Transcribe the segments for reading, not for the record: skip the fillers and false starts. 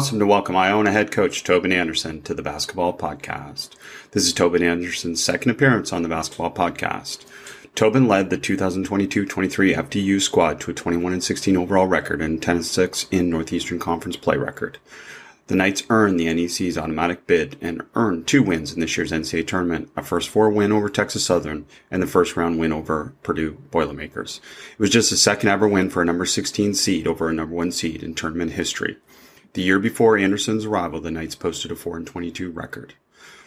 Awesome to welcome Iona head coach Tobin Anderson to the Basketball Podcast. This is Tobin Anderson's second appearance on the Basketball Podcast. Tobin led the 2022-23 FDU squad to a 21-16 overall record and 10-6 in Northeastern Conference play record. The Knights earned the NEC's automatic bid and earned 2 wins in this year's NCAA Tournament, a first 4 win over Texas Southern and the first round win over Purdue Boilermakers. It was just the second ever win for a number 16 seed over a number 1 seed in tournament history. The year before Anderson's arrival, the Knights posted a 4-22 record.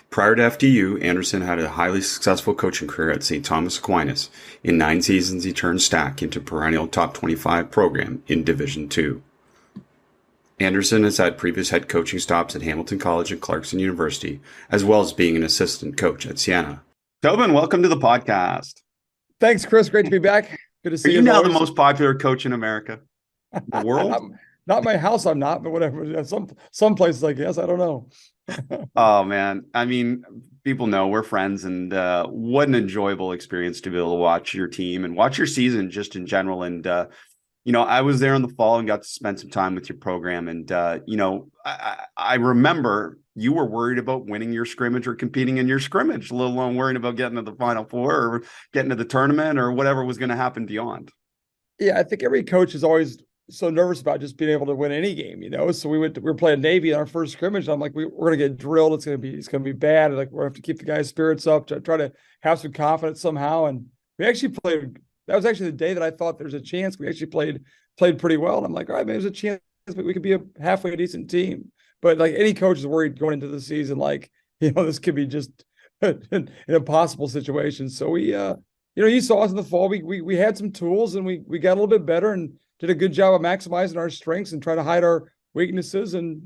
Prior to FDU, Anderson had a highly successful coaching career at St. Thomas Aquinas. In 9 seasons, he turned Stack into a perennial top 25 program in Division II. Anderson has had previous head coaching stops at Hamilton College and Clarkson University, as well as being an assistant coach at Siena. Tobin, welcome to the podcast. Thanks, Chris. Great to be back. Good to see you. Are you now the most popular coach in America? The world? Not my house, I'm not, but whatever. Some places, I guess. I don't know. Oh, man. I mean, people know we're friends, and what an enjoyable experience to be able to watch your team and watch your season just in general. And, I was there in the fall and got to spend some time with your program. And, I remember you were worried about winning your scrimmage or competing in your scrimmage, let alone worrying about getting to the Final Four or getting to the tournament or whatever was going to happen beyond. Yeah, I think every coach is always so nervous about just being able to win any game, So we were playing Navy in our first scrimmage. And I'm like, we're going to get drilled. It's going to be bad. Like, we're going to have to keep the guys' spirits up, to try to have some confidence somehow. And we actually played. That was actually the day that I thought there's a chance. We actually played pretty well. And I'm like, all right, maybe there's a chance that we could be a halfway decent team. But like, any coach is worried going into the season, like, this could be just an impossible situation. So we, you saw us in the fall. We had some tools, and we got a little bit better and did a good job of maximizing our strengths and trying to hide our weaknesses. And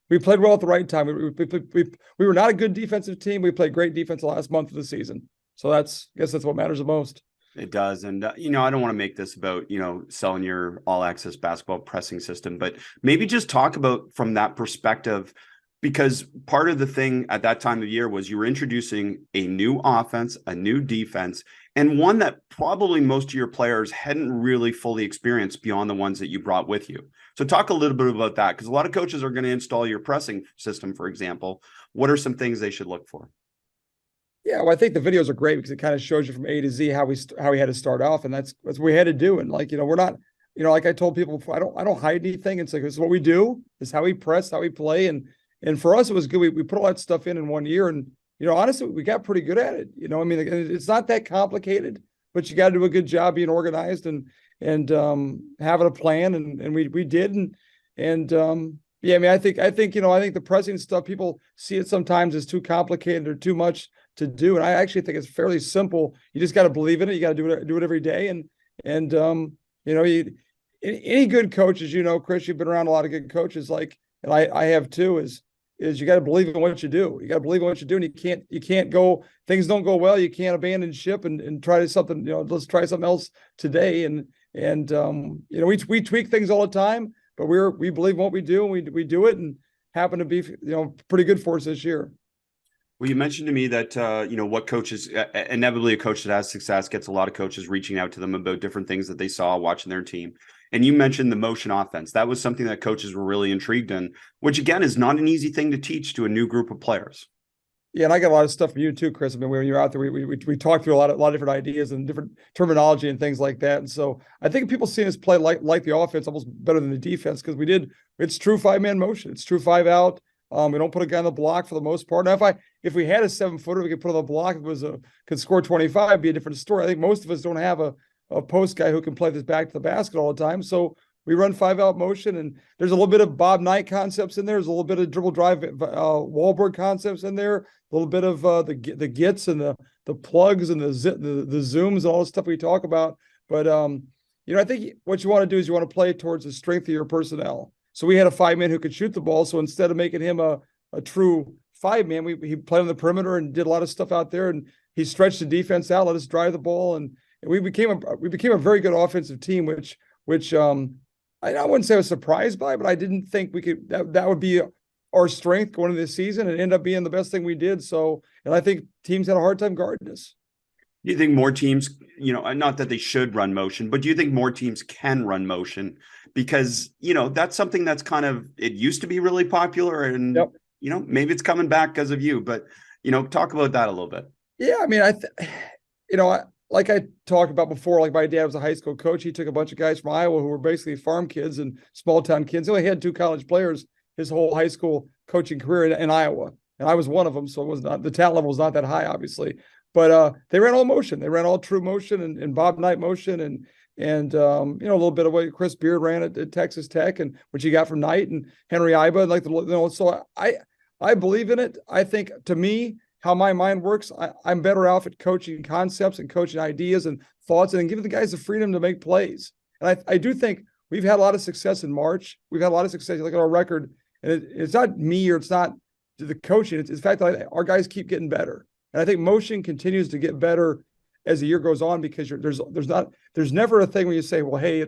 we played well at the right time. We were not a good defensive team. We played great defense the last month of the season. So I guess that's what matters the most. It does. And, I don't want to make this about, selling your all access basketball pressing system, but maybe just talk about from that perspective, because part of the thing at that time of year was you were introducing a new offense, a new defense, and one that probably most of your players hadn't really fully experienced beyond the ones that you brought with you. So talk a little bit about that, because a lot of coaches are going to install your pressing system, for example. What are some things they should look for? Yeah, well, I think the videos are great because it kind of shows you from A to Z how we had to start off, and that's what we had to do. And we're not, like I told people before, I don't hide anything. It's like, this is what we do. This is how we press, how we play, and for us it was good. We put all that stuff in 1 year, and honestly, we got pretty good at it. It's not that complicated, but you got to do a good job being organized and having a plan, and we did, yeah. I think the pressing stuff, people see it sometimes as too complicated or too much to do, and I actually think it's fairly simple. You just got to believe in it. You got to do it every day, and any good coaches, Chris, you've been around a lot of good coaches, and I have too. Is you got to believe in what you do. You got to believe in what you do, and you can't go, things don't go well, you can't abandon ship and try something, let's try something else today. And we tweak things all the time, but we believe in what we do, and we do it, and happen to be, pretty good for us this year. Well, you mentioned to me that, what coaches, inevitably a coach that has success gets a lot of coaches reaching out to them about different things that they saw watching their team. And you mentioned the motion offense. That was something that coaches were really intrigued in, which again is not an easy thing to teach to a new group of players. Yeah, and I got a lot of stuff from you too, Chris. When you're out there, we talked through a lot of different ideas and different terminology and things like that. And so I think people see us play like the offense almost better than the defense, because it's true 5-man motion. It's true 5 out. We don't put a guy on the block for the most part. Now, if we had a 7-footer, we could put on the block. If it could score 25, it'd be a different story. I think most of us don't have a post guy who can play this back to the basket all the time. So we run 5-out motion, and there's a little bit of Bob Knight concepts in there. There's a little bit of dribble drive, Wahlberg concepts in there. A little bit of the gets and the plugs and the zooms and all the stuff we talk about. But I think what you want to do is you want to play towards the strength of your personnel. So we had a 5-man who could shoot the ball. So instead of making him a true 5-man, he played on the perimeter and did a lot of stuff out there, and he stretched the defense out, let us drive the ball, and we became a very good offensive team, which I wouldn't say I was surprised by, but I didn't think we could that would be our strength going into this season, and end up being the best thing we did. So, and I think teams had a hard time guarding us. Do you think more teams, not that they should run motion, but do you think more teams can run motion because, that's something that's it used to be really popular, and, Yep. Maybe it's coming back because of you, but, talk about that a little bit. Yeah, I mean, like I talked about before, like my dad was a high school coach. He took a bunch of guys from Iowa who were basically farm kids and small town kids. He only had 2 college players his whole high school coaching career in Iowa, and I was one of them. So it was not, the talent level was not that high, obviously. But they ran all motion. They ran all true motion and Bob Knight motion and a little bit of what Chris Beard ran at Texas Tech, and what you got from Knight and Henry Iba, and So I believe in it. I think, to me, how my mind works, I'm better off at coaching concepts and coaching ideas and thoughts, and giving the guys the freedom to make plays. And I do think we've had a lot of success in March. We've had a lot of success. You look at our record, and it's not me, or it's not the coaching. It's the fact that our guys keep getting better. And I think motion continues to get better as the year goes on, because there's never a thing where you say, well, hey,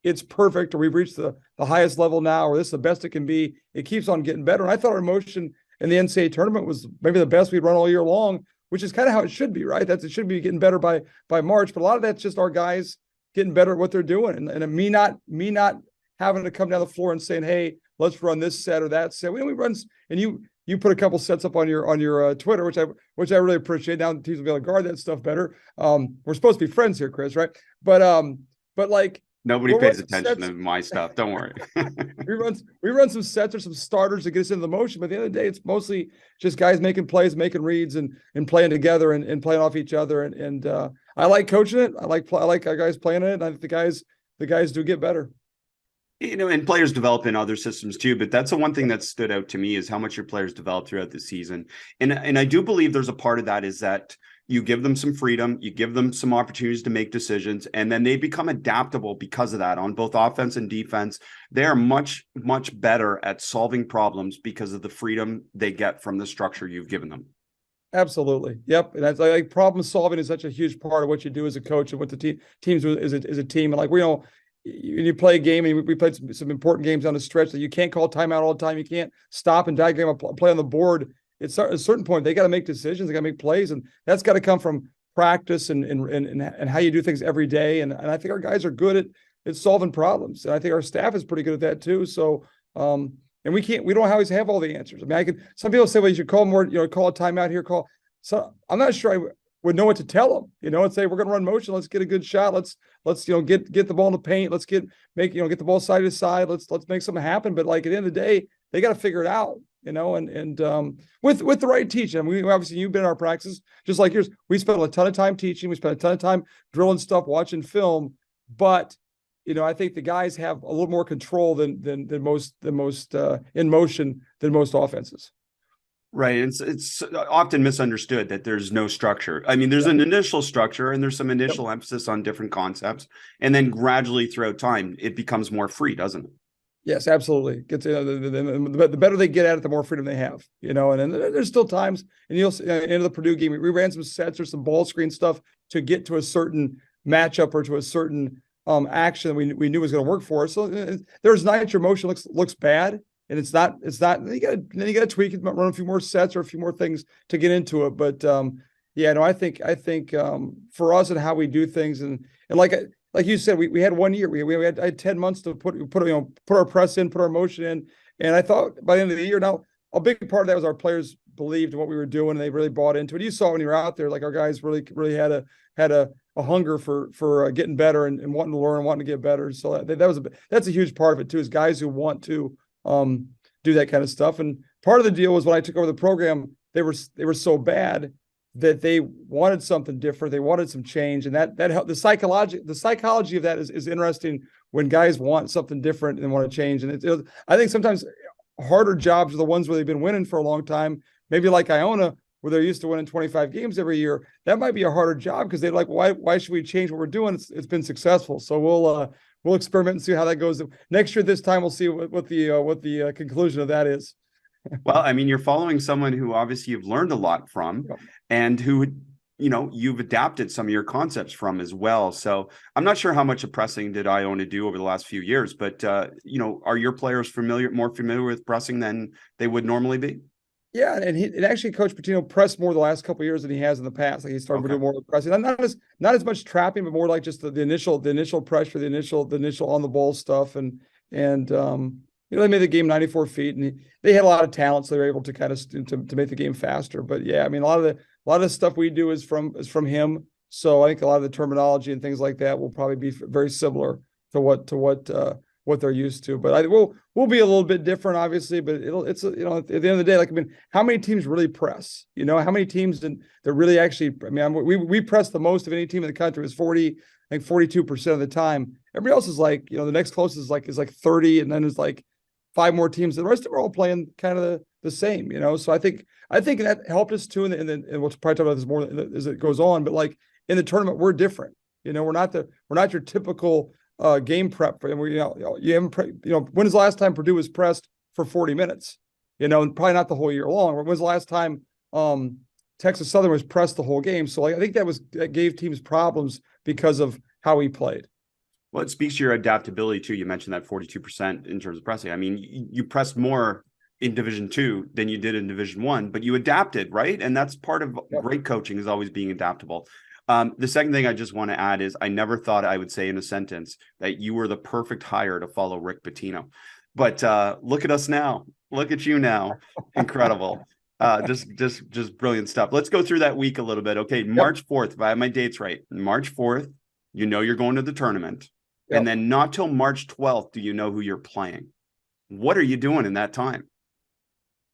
it's perfect, or we've reached the highest level now, or this is the best it can be. It keeps on getting better. And I thought our motion in the NCAA tournament was maybe the best we'd run all year long, which is kind of how it should be, right? It should be getting better by March. But a lot of that's just our guys getting better at what they're doing, and me not having to come down the floor and saying, hey, let's run this set or that set. We run, and you put a couple sets up on your Twitter, which I really appreciate. Now the teams will be able to guard that stuff better. We're supposed to be friends here, Chris, right? But like, nobody pays attention to my stuff. Don't worry. we run some sets or some starters to get us into the motion, but at the end of the day, it's mostly just guys making plays, making reads, and playing together and playing off each other. And I like coaching it. I like our guys playing it. And I think the guys do get better. And players develop in other systems too, but that's the one thing that stood out to me, is how much your players develop throughout the season. And I do believe there's a part of that is that you give them some freedom, you give them some opportunities to make decisions, and then they become adaptable because of that on both offense and defense. They are much, much better at solving problems because of the freedom they get from the structure you've given them. Absolutely. Yep. And that's like problem solving is such a huge part of what you do as a coach, and what the teams do as a team. And like, you play a game, and we played some important games on the stretch that you can't call timeout all the time. You can't stop and diagram a play on the board. It's at a certain point, they got to make decisions. They got to make plays, and that's got to come from practice and how you do things every day. And I think our guys are good at solving problems. And I think our staff is pretty good at that too. So, and we don't always have all the answers. I mean, some people say, well, you should call more, call a timeout here, so I'm not sure I would know what to tell them, and say, we're going to run motion. Let's get a good shot. Let's get the ball in the paint. Let's get the ball side to side. Let's make something happen. But like, at the end of the day, they got to figure it out, and with the right teaching. I mean, obviously you've been in our practices just like yours. We spent a ton of time teaching. We spent a ton of time drilling stuff, watching film, but I think the guys have a little more control than most in motion than most offenses. Right. It's often misunderstood that there's no structure. I mean, there's an initial structure, and there's some initial emphasis on different concepts. And then gradually throughout time, it becomes more free, doesn't it? Yes, absolutely. The better they get at it, the more freedom they have, and then there's still times, and you'll see into the Purdue game, we ran some sets or some ball screen stuff to get to a certain matchup or to a certain action that we knew was going to work for us. So there's nights your motion looks bad. And it's not, then you got to tweak it, run a few more sets or a few more things to get into it. But I think for us and how we do things, and like you said, we had 1 year, we had 10 months to put our press in, put our motion in. And I thought by the end of the year, now a big part of that was our players believed in what we were doing, and they really bought into it. You saw when you were out there, like our guys really had a hunger for getting better and wanting to learn and wanting to get better. So that's a huge part of it too, is guys who want to do that kind of stuff. And part of the deal was when I took over the program, they were so bad that they wanted something different. They wanted some change, and that helped. The psychology of that is interesting when guys want something different and want to change. And I think sometimes harder jobs are the ones where they've been winning for a long time, maybe like Iona, where they're used to winning 25 games every year. That might be a harder job because they're like, why should we change what we're doing? It's been successful. So we'll experiment and see how that goes. Next year, this time, we'll see what the conclusion of that is. Well, I mean, you're following someone who obviously you've learned a lot from, and who, you've adapted some of your concepts from as well. So I'm not sure how much of pressing did Iona do over the last few years, but, are your players more familiar with pressing than they would normally be? Yeah, and actually Coach Patino pressed more the last couple of years than he has in the past. Like he started doing more pressing, not as much trapping, but more like just the initial pressure, the initial on the ball stuff, and they made the game 94 feet, and they had a lot of talent, so they were able to kind of to make the game faster. But yeah, I mean a lot of the stuff we do is from him. So I think a lot of the terminology and things like that will probably be very similar to what they're used to. But we'll be a little bit different, obviously. But it's at the end of the day, like, I mean, how many teams really press? How many teams that really actually? I mean, we press the most of any team in the country. It was 42% of the time. Everybody else is like, the next closest is like 30, and then there's like 5 more teams. The rest of them are all playing kind of the same. So I think that helped us too. And we'll probably talk about this more as it goes on. But like in the tournament, we're different. We're not your typical game prep. And when is the last time Purdue was pressed for 40 minutes? And probably not the whole year long. When was the last time Texas Southern was pressed the whole game? So I think that gave teams problems because of how he played. Well, it speaks to your adaptability too. You mentioned that 42% in terms of pressing. I mean, you pressed more in Division II than you did in Division I, but you adapted, right? And that's part of great coaching, is always being adaptable. The second thing I just want to add is I never thought I would say in a sentence that you were the perfect hire to follow Rick Pitino. But look at us now. Look at you now. Incredible. Just brilliant stuff. Let's go through that week a little bit. Okay, March 4th, if I have my dates right. March 4th, you're going to the tournament. Yep. And then not till March 12th do you know who you're playing. What are you doing in that time?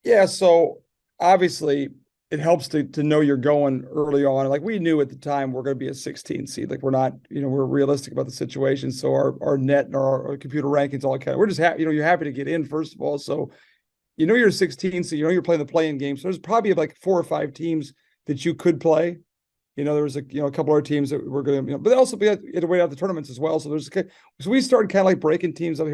Yeah, so obviously it helps to know you're going early on. Like we knew at the time we're going to be a 16 seed. Like we're not, we're realistic about the situation. So our net and our computer rankings, all kind of, we're just happy, you're happy to get in, first of all. So, you're 16, so you're playing the play-in game. So there's probably like 4 or 5 teams that you could play. There was a couple other teams that were going to, but also we had to wait out the tournaments as well. So so we started kind of like breaking teams up.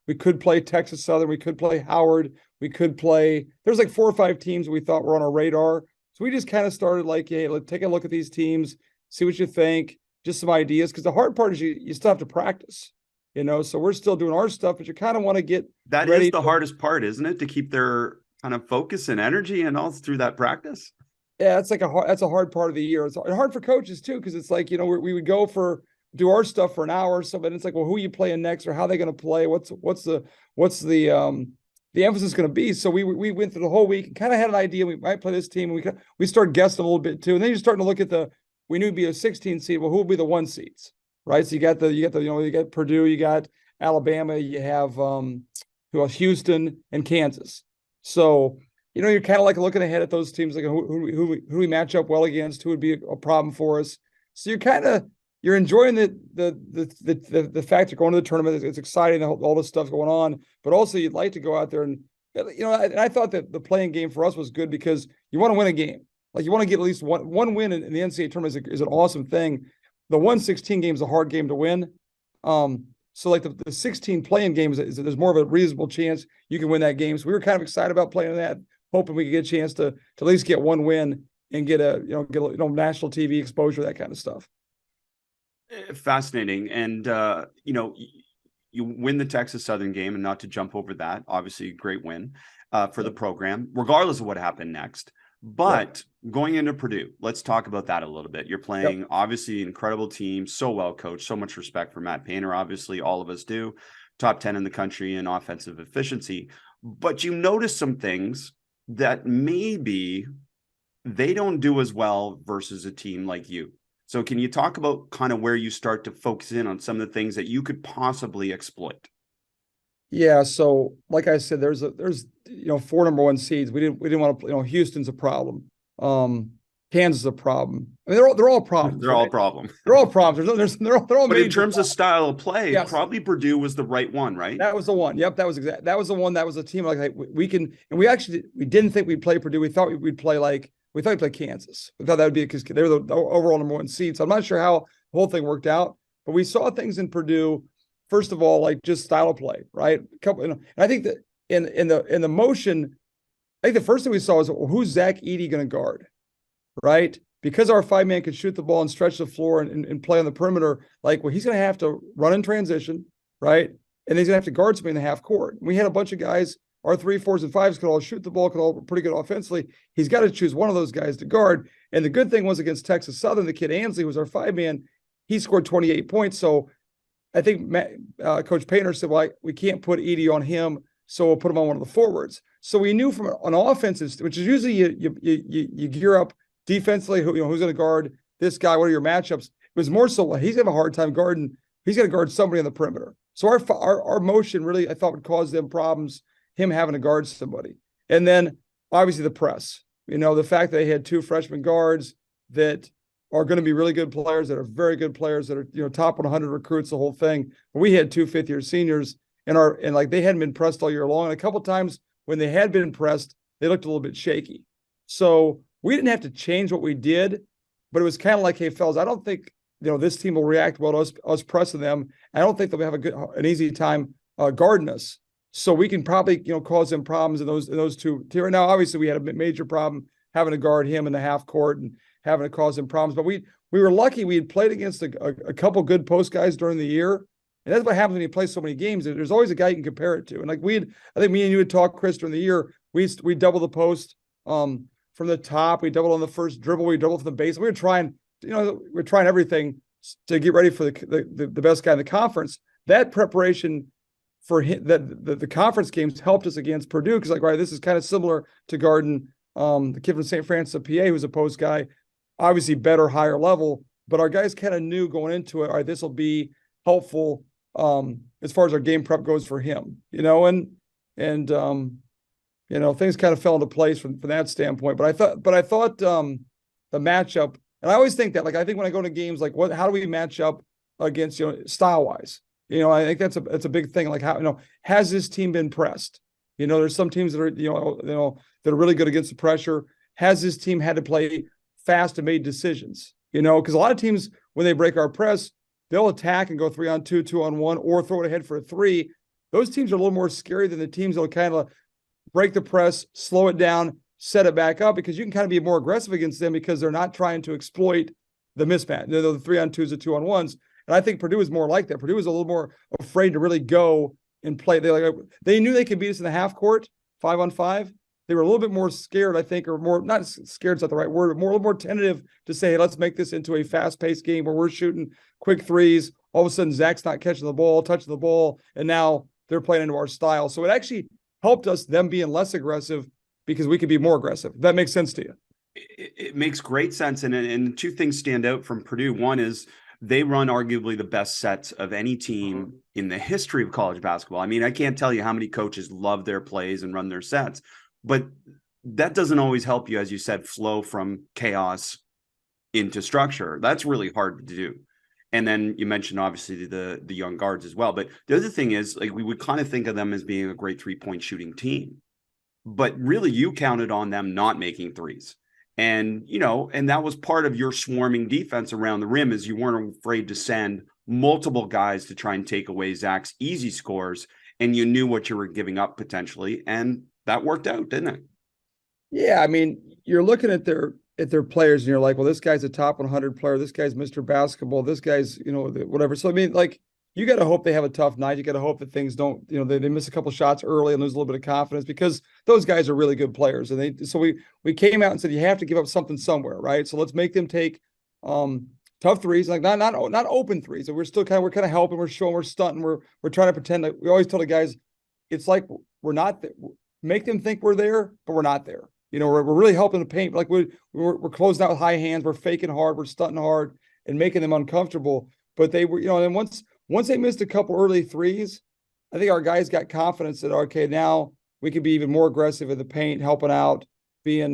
We could play Texas Southern, we could play Howard, there's like 4 or 5 teams we thought were on our radar. So we just kind of started like, hey, let's take a look at these teams, see what you think, just some ideas. Because the hard part is you still have to practice, so we're still doing our stuff, but you kind of want to get that ready. Is the hardest part, isn't it? To keep their kind of focus and energy and all through that practice. Yeah, that's a hard part of the year. It's hard for coaches too, because it's like, we would go do our stuff for an hour or so, but it's like, well, who are you playing next, or how are they going to play? What's the emphasis going to be? So we went through the whole week and kind of had an idea we might play this team. And we started guessing a little bit too, and then you're starting to look at we knew it'd be a 16 seed. Well, who will be the 1 seeds, right? So you got you got Purdue, you got Alabama, you have Houston and Kansas. So you're kind of like looking ahead at those teams, like who we match up well against, who would be a problem for us. So you're enjoying the fact of going to the tournament. It's exciting, all this stuff going on, but also you'd like to go out there and I thought that the playing game for us was good because you want to win a game. Like you want to get at least one win in the NCAA tournament is an awesome thing. The 1-16 game is a hard game to win. So like the 16 playing games, there's more of a reasonable chance you can win that game. So we were kind of excited about playing that, hoping we could get a chance to at least get one win and get a national TV exposure, that kind of stuff. Fascinating. And, you win the Texas Southern game, and not to jump over that, obviously great win for the program, regardless of what happened next. But going into Purdue, let's talk about that a little bit. You're playing obviously incredible team, so well coached, so much respect for Matt Painter. Obviously, all of us do. Top 10 in the country in offensive efficiency. But you notice some things that maybe they don't do as well versus a team like you. So can you talk about kind of where you start to focus in on some of the things that you could possibly exploit? Yeah. So like I said, there's 4 number 1 seeds. We didn't want to, Houston's a problem. Kansas is a problem. I mean, they're all problems. They're all problems. They're all problems. They're all. But in terms of style of play, probably Purdue was the right one, right? That was the one. Yep, that was the one. That was a team like we can. And we didn't think we'd play Purdue. We thought we'd play Kansas. We thought that would be because they were the overall number 1 seed. So I'm not sure how the whole thing worked out, but we saw things in Purdue. First of all, like just style of play, right? And I think that in the motion, I think the first thing we saw was, well, who's Zach Edey going to guard, right? Because our 5-man can shoot the ball and stretch the floor and play on the perimeter, like, well, he's going to have to run in transition, right? And he's going to have to guard somebody in the half court. We had a bunch of guys our 3, 4s, and 5s could all shoot the ball, could all pretty good offensively. He's got to choose one of those guys to guard. And the good thing was against Texas Southern, the kid Ansley, who was our 5-man, he scored 28 points. So I think Coach Painter said, well, we can't put Edie on him, so we'll put him on one of the forwards. So we knew from an offensive, which is usually you gear up defensively, who's going to guard this guy, what are your matchups? It was more so like he's going to have a hard time guarding. He's going to guard somebody on the perimeter. So our motion really, I thought, would cause them problems, him having to guard somebody. And then obviously the press, the fact that they had 2 freshman guards that are going to be really good players, that are very good players, that are, top 100 recruits, the whole thing. But we had 2 fifth-year seniors and they hadn't been pressed all year long. And a couple of times when they had been pressed, they looked a little bit shaky. So we didn't have to change what we did, but it was kind of like, hey, fellas, I don't think, this team will react well to us pressing them. I don't think they'll have an easy time guarding us. So we can probably, cause them problems in those 2. Right now, obviously, we had a major problem having to guard him in the half court and having to cause him problems. But we were lucky. We had played against a couple good post guys during the year. And that's what happens when you play so many games. There's always a guy you can compare it to. And I think me and you had talked, Chris, during the year, we double the post from the top. We doubled on the first dribble. We doubled from the base. We were trying everything to get ready for the best guy in the conference. That preparation for him, the conference games helped us against Purdue because, this is kind of similar to guarding the kid from St. Francis of PA, who's a post guy, obviously better, higher level. But our guys kind of knew going into it, all right, this will be helpful as far as our game prep goes for him, and things kind of fell into place from that standpoint. But I thought the matchup. And I always think that, I think when I go to games, how do we match up against, style wise? I think that's a big thing. How, has this team been pressed? There's some teams that are, that are really good against the pressure. Has this team had to play fast and made decisions? Because a lot of teams, when they break our press, they'll attack and go 3-on-2, 2-on-1, or throw it ahead for a 3. Those teams are a little more scary than the teams that'll kind of break the press, slow it down, set it back up, because you can kind of be more aggressive against them because they're not trying to exploit the mismatch, the 3-on-2s, the 2-on-1s. And I think Purdue is more like that. Purdue is a little more afraid to really go and play. They knew they could beat us in the half court, 5-on-5. They were a little bit more scared, I think, or more, not scared is not the right word, but a little more tentative to say, hey, let's make this into a fast-paced game where we're shooting quick threes. All of a sudden, Zach's not catching the ball, touching the ball, and now they're playing into our style. So it actually helped us, them being less aggressive, because we could be more aggressive. If that makes sense to you. It makes great sense. And 2 things stand out from Purdue. One is they run arguably the best sets of any team in the history of college basketball. I mean, I can't tell you how many coaches love their plays and run their sets, but that doesn't always help you, as you said, flow from chaos into structure. That's really hard to do. And then you mentioned, obviously, the young guards as well. But the other thing is, we would kind of think of them as being a great 3-point shooting team. But really, you counted on them not making threes. And, and that was part of your swarming defense around the rim, is you weren't afraid to send multiple guys to try and take away Zach's easy scores. And you knew what you were giving up potentially. And that worked out, didn't it? Yeah. I mean, you're looking at their players and you're like, well, this guy's a top 100 player. This guy's Mr. Basketball. This guy's, whatever. So, I mean, you got to hope they have a tough night. You got to hope that things don't, they miss a couple shots early and lose a little bit of confidence, because those guys are really good players. And so we came out and said, you have to give up something somewhere, right? So let's make them take tough threes, not open threes. So we're kind of helping, we're showing, we're stunting, we're trying to pretend that we always tell the guys, it's like we're not there. Make them think we're there, but we're not there. We're really helping the paint. We're closing out with high hands, we're faking hard, we're stunting hard and making them uncomfortable. But they were, and once they missed a couple early threes, I think our guys got confidence that, okay, now we can be even more aggressive in the paint, helping out, being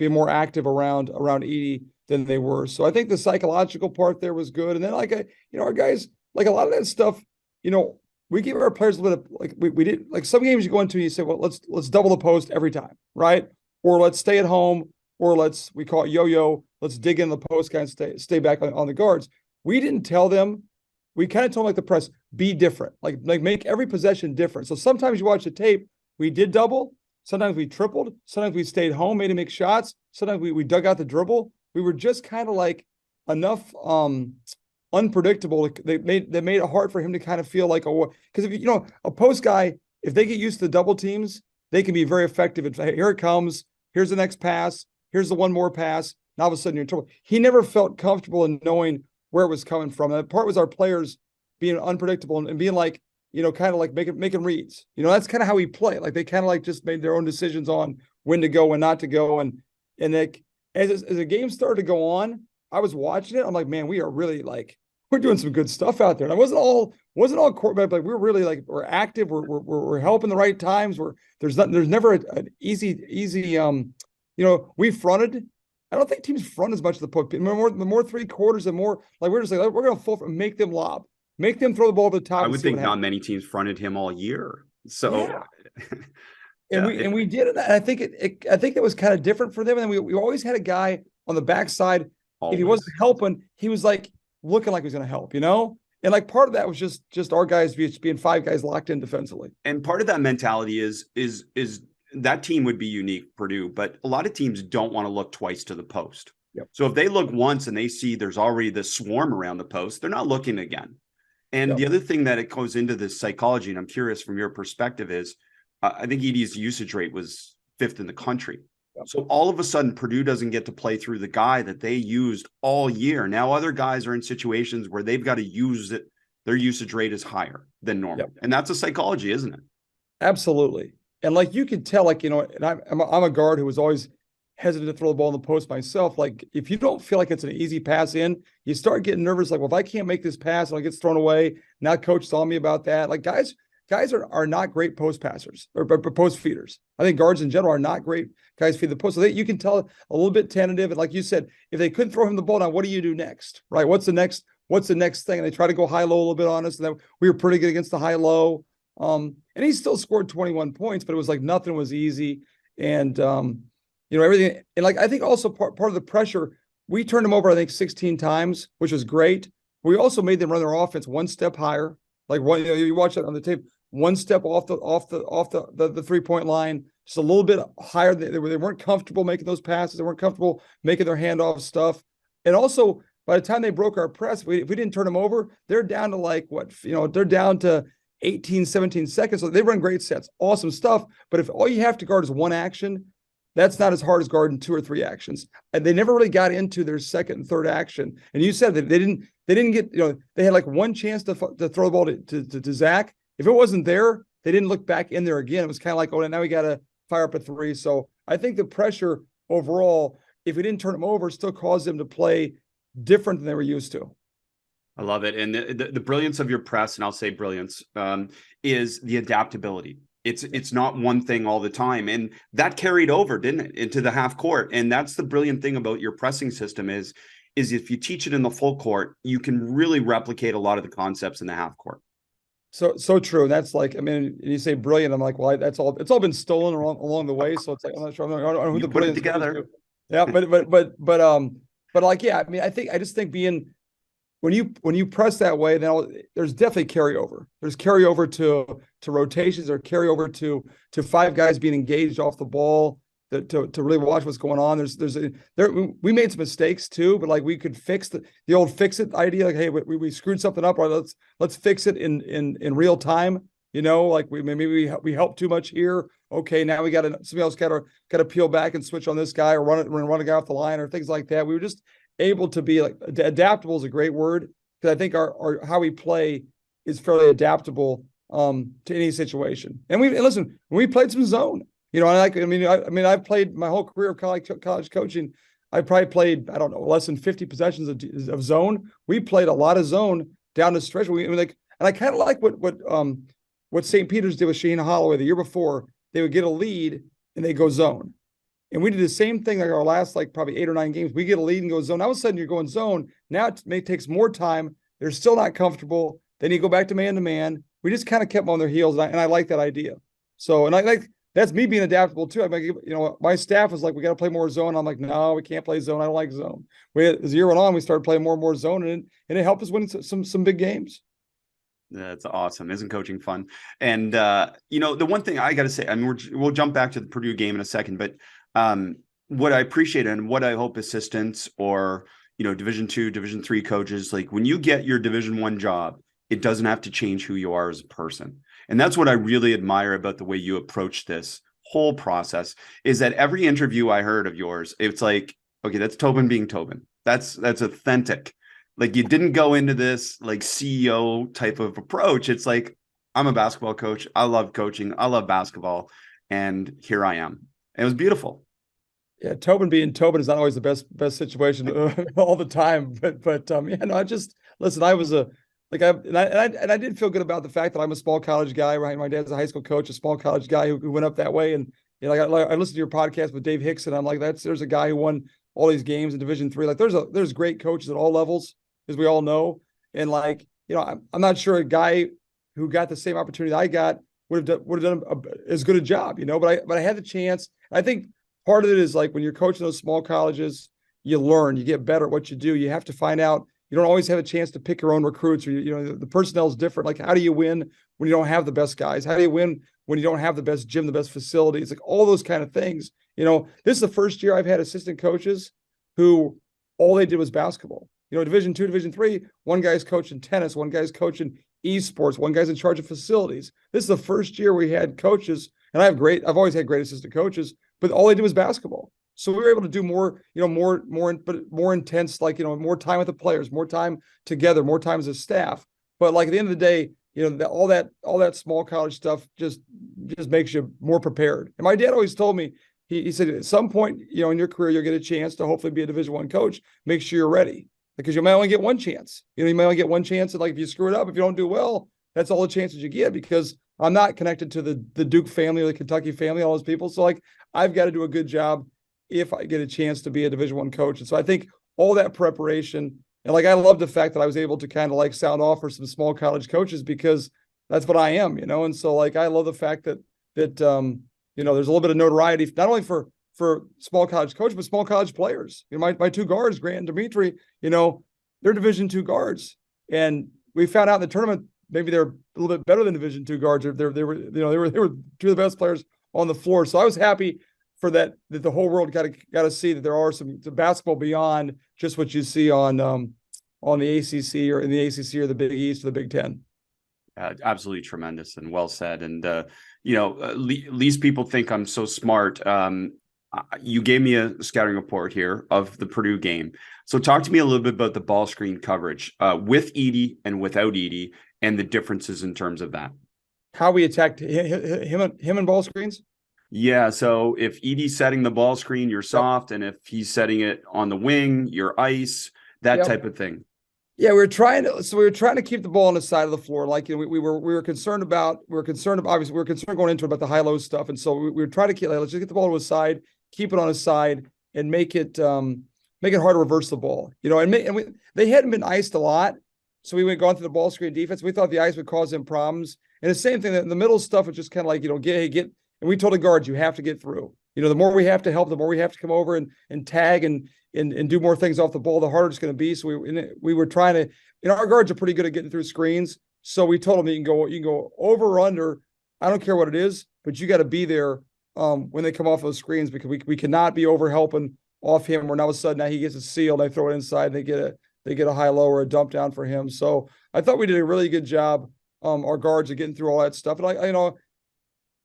more active around Edie than they were. So I think the psychological part there was good. And then our guys, a lot of that stuff, we give our players a little bit of, we did, some games you go into and you say, well, let's double the post every time, right? Or let's stay at home, or we call it yo-yo, let's dig in the post guy and stay back on the guards. We didn't tell them. We kind of told them, the press, be different, make every possession different. So sometimes you watch the tape, we did double, sometimes we tripled, sometimes we stayed home, made him make shots, sometimes we dug out the dribble. We were just kind of enough unpredictable. They made it hard for him to kind of feel like, because if a post guy if they get used to the double teams, they can be very effective. Here it comes. Here's the next pass. Here's the one more pass. Now all of a sudden you're in trouble. He never felt comfortable in knowing where it was coming from. And that part was our players being unpredictable and being like, kind of like making reads. That's kind of how we play. Like they kind of like just made their own decisions on when to go, when not to go. And as the game started to go on, I was watching it. I'm like, man, we are really like, we're doing some good stuff out there. And I wasn't all quarterback, but we're really like, we're active. We're helping the right times. There's never an easy, we fronted. I don't think teams front as much as the post. The more three quarters and more, like we're just like, we're going to make them lob, make them throw the ball to the top. I would think not many teams fronted him all year. So, yeah. and we did it. And I think it was kind of different for them. And then we always had a guy on the backside. Always. If he wasn't helping, he was like looking like he was going to help, And like part of that was just our guys being five guys locked in defensively. And part of that mentality is that team would be unique, Purdue, but a lot of teams don't want to look twice to the post. Yep. So if they look once and they see there's already this swarm around the post, they're not looking again. And the other thing that it goes into this psychology, and I'm curious from your perspective, is I think Edie's usage rate was 5th in the country. Yep. So all of a sudden, Purdue doesn't get to play through the guy that they used all year. Now other guys are in situations where they've got to use it. Their usage rate is higher than normal. Yep. And that's a psychology, isn't it? Absolutely. And like you can tell, like, and I'm a guard who was always hesitant to throw the ball in the post myself. Like if you don't feel like it's an easy pass in, you start getting nervous. Like, well, if I can't make this pass and it gets thrown away, now coach saw me about that. Like guys are not great post passers or post feeders. I think guards in general are not great guys feed the post. So you can tell a little bit tentative. And like you said, if they couldn't throw him the ball, now what do you do next? Right? What's the next thing? And they try to go high low a little bit on us. And then we were pretty good against the high low. And he still scored 21 points, but it was like nothing was easy. And everything. And like I think also part of the pressure, we turned them over, I think 16 times, which was great. We also made them run their offense one step higher. Like you watch that on the tape, one step off the 3-point line, just a little bit higher. They weren't comfortable making those passes. They weren't comfortable making their handoff stuff. And also by the time they broke our press, if we didn't turn them over, they're down to like they're down to 18, 17 seconds. So they run great sets, awesome stuff. But if all you have to guard is one action, that's not as hard as guarding 2 or 3 actions. And they never really got into their second and third action. And you said that they didn't get, they had like one chance to throw the ball to Zach. If it wasn't there, they didn't look back in there again. It was kind of like, oh, now we got to fire up a 3. So I think the pressure overall, if we didn't turn them over, still caused them to play different than they were used to. I love it. And the brilliance of your press, and I'll say brilliance, is the adaptability. It's not one thing all the time. And that carried over, didn't it, into the half court. And that's the brilliant thing about your pressing system is if you teach it in the full court, you can really replicate a lot of the concepts in the half court. So true. And that's like, I mean, you say brilliant. I'm like, well, it's all been stolen along the way. So it's like, I'm not sure. I don't know who the put it together. Yeah. But like, yeah, I mean, I just think when you press that way, then there's definitely carryover. There's carryover to rotations, or carryover to 5 guys being engaged off the ball to really watch what's going on. We made some mistakes too, but like we could fix the old fix it idea. Like, hey, we screwed something up, or let's fix it in real time. Like we helped too much here. Okay, now we got somebody else got to peel back and switch on this guy, or run a guy off the line, or things like that. We were just able to be like adaptable is a great word, because I think our how we play is fairly adaptable to any situation. And listen, we played some zone, I've played my whole career of college coaching. I probably played, I don't know, less than 50 possessions of zone. We played a lot of zone down the stretch. And I kind of like what St. Peter's did with Shaheen Holloway the year before. They would get a lead and they go zone. And we did the same thing like our last probably 8 or 9 games. We get a lead and go zone. All of a sudden you're going zone. Now it takes more time. They're still not comfortable. Then you go back to man. We just kind of kept them on their heels, and I like that idea. So, and I like that's me being adaptable too. I mean, my staff was like, we got to play more zone. I'm like, no, we can't play zone. I don't like zone. As the year went on, we started playing more and more zone, and it helped us win some big games. That's awesome. Isn't coaching fun? And the one thing I got to say, I mean, we'll jump back to the Purdue game in a second, but what I appreciate and what I hope assistants or Division II, Division III coaches, like when you get your Division I job, it doesn't have to change who you are as a person. And that's what I really admire about the way you approach this whole process, is that every interview I heard of yours, it's like, okay, that's Tobin being Tobin. That's authentic. Like, you didn't go into this like CEO type of approach. It's like, I'm a basketball coach. I love coaching. I love basketball. And here I am. It was beautiful. Yeah, Tobin being Tobin is not always the best situation all the time. But yeah, no, I just listen. I was I did feel good about the fact that I'm a small college guy. Right, my dad's a high school coach, a small college guy who went up that way. And like I listened to your podcast with Dave Hickson. I'm like, there's a guy who won all these games in Division III. Like there's great coaches at all levels, as we all know. And like, I'm not sure a guy who got the same opportunity I got would have done as good a job, But I had the chance. I think part of it is like when you're coaching those small colleges, you learn, you get better at what you do. You have to find out. You don't always have a chance to pick your own recruits, or the personnel is different. Like, how do you win when you don't have the best guys? How do you win when you don't have the best gym, the best facilities? Like all those kind of things. This is the first year I've had assistant coaches who all they did was basketball. Division II, Division III, one guy's coaching tennis, one guy's coaching esports, one guy's in charge of facilities. This is the first year we had coaches, and I've always had great assistant coaches, but all they did was basketball. So we were able to do more, but more intense, like, more time with the players, more time together, more time as a staff. But like at the end of the day, all that small college stuff just makes you more prepared. And my dad always told me, he said, at some point, in your career, you'll get a chance to hopefully be a Division I coach. Make sure you're ready, because you might only get one chance. You might only get one chance. And like, if you screw it up, if you don't do well, that's all the chances you get, because I'm not connected to the Duke family or the Kentucky family, all those people. So like, I've got to do a good job if I get a chance to be a Division I coach. And so I think all that preparation, and like, I love the fact that I was able to kind of like sound off for some small college coaches, because that's what I am, And so like, I love the fact that there's a little bit of notoriety, not only for small college coaches, but small college players. My two guards, Grant and Dimitri, they're Division II guards. And we found out in the tournament, maybe they're a little bit better than Division II guards. They were two of the best players on the floor. So I was happy for that the whole world got to see that there are some basketball beyond just what you see on the ACC or in the ACC or the Big East or the Big Ten. Absolutely tremendous and well said. And least people think I'm so smart. You gave me a scouting report here of the Purdue game. So talk to me a little bit about the ball screen coverage with Edie and without Edie, and the differences in terms of that. How we attacked him and ball screens? Yeah, so if Edie's setting the ball screen, you're soft, and if he's setting it on the wing, you're ice, that type of thing. Yeah, we were trying to keep the ball on the side of the floor. Like, we were concerned going into it about the high-low stuff, and so we were trying to keep, let's just get the ball to his side, keep it on his side, and make it hard to reverse the ball. They hadn't been iced a lot, so we went going through the ball screen defense. We thought the ice would cause them problems, and the same thing, the middle stuff was just kind of like, get. And we told the guards, you have to get through. The more we have to help, the more we have to come over and tag and do more things off the ball, the harder it's going to be. So we were trying to, our guards are pretty good at getting through screens. So we told them, you can go over or under. I don't care what it is, but you got to be there when they come off those screens, because we cannot be over helping off him where now all of a sudden now he gets a seal, they throw it inside, they get a high low or a dump down for him. So I thought we did a really good job, our guards, are getting through all that stuff. And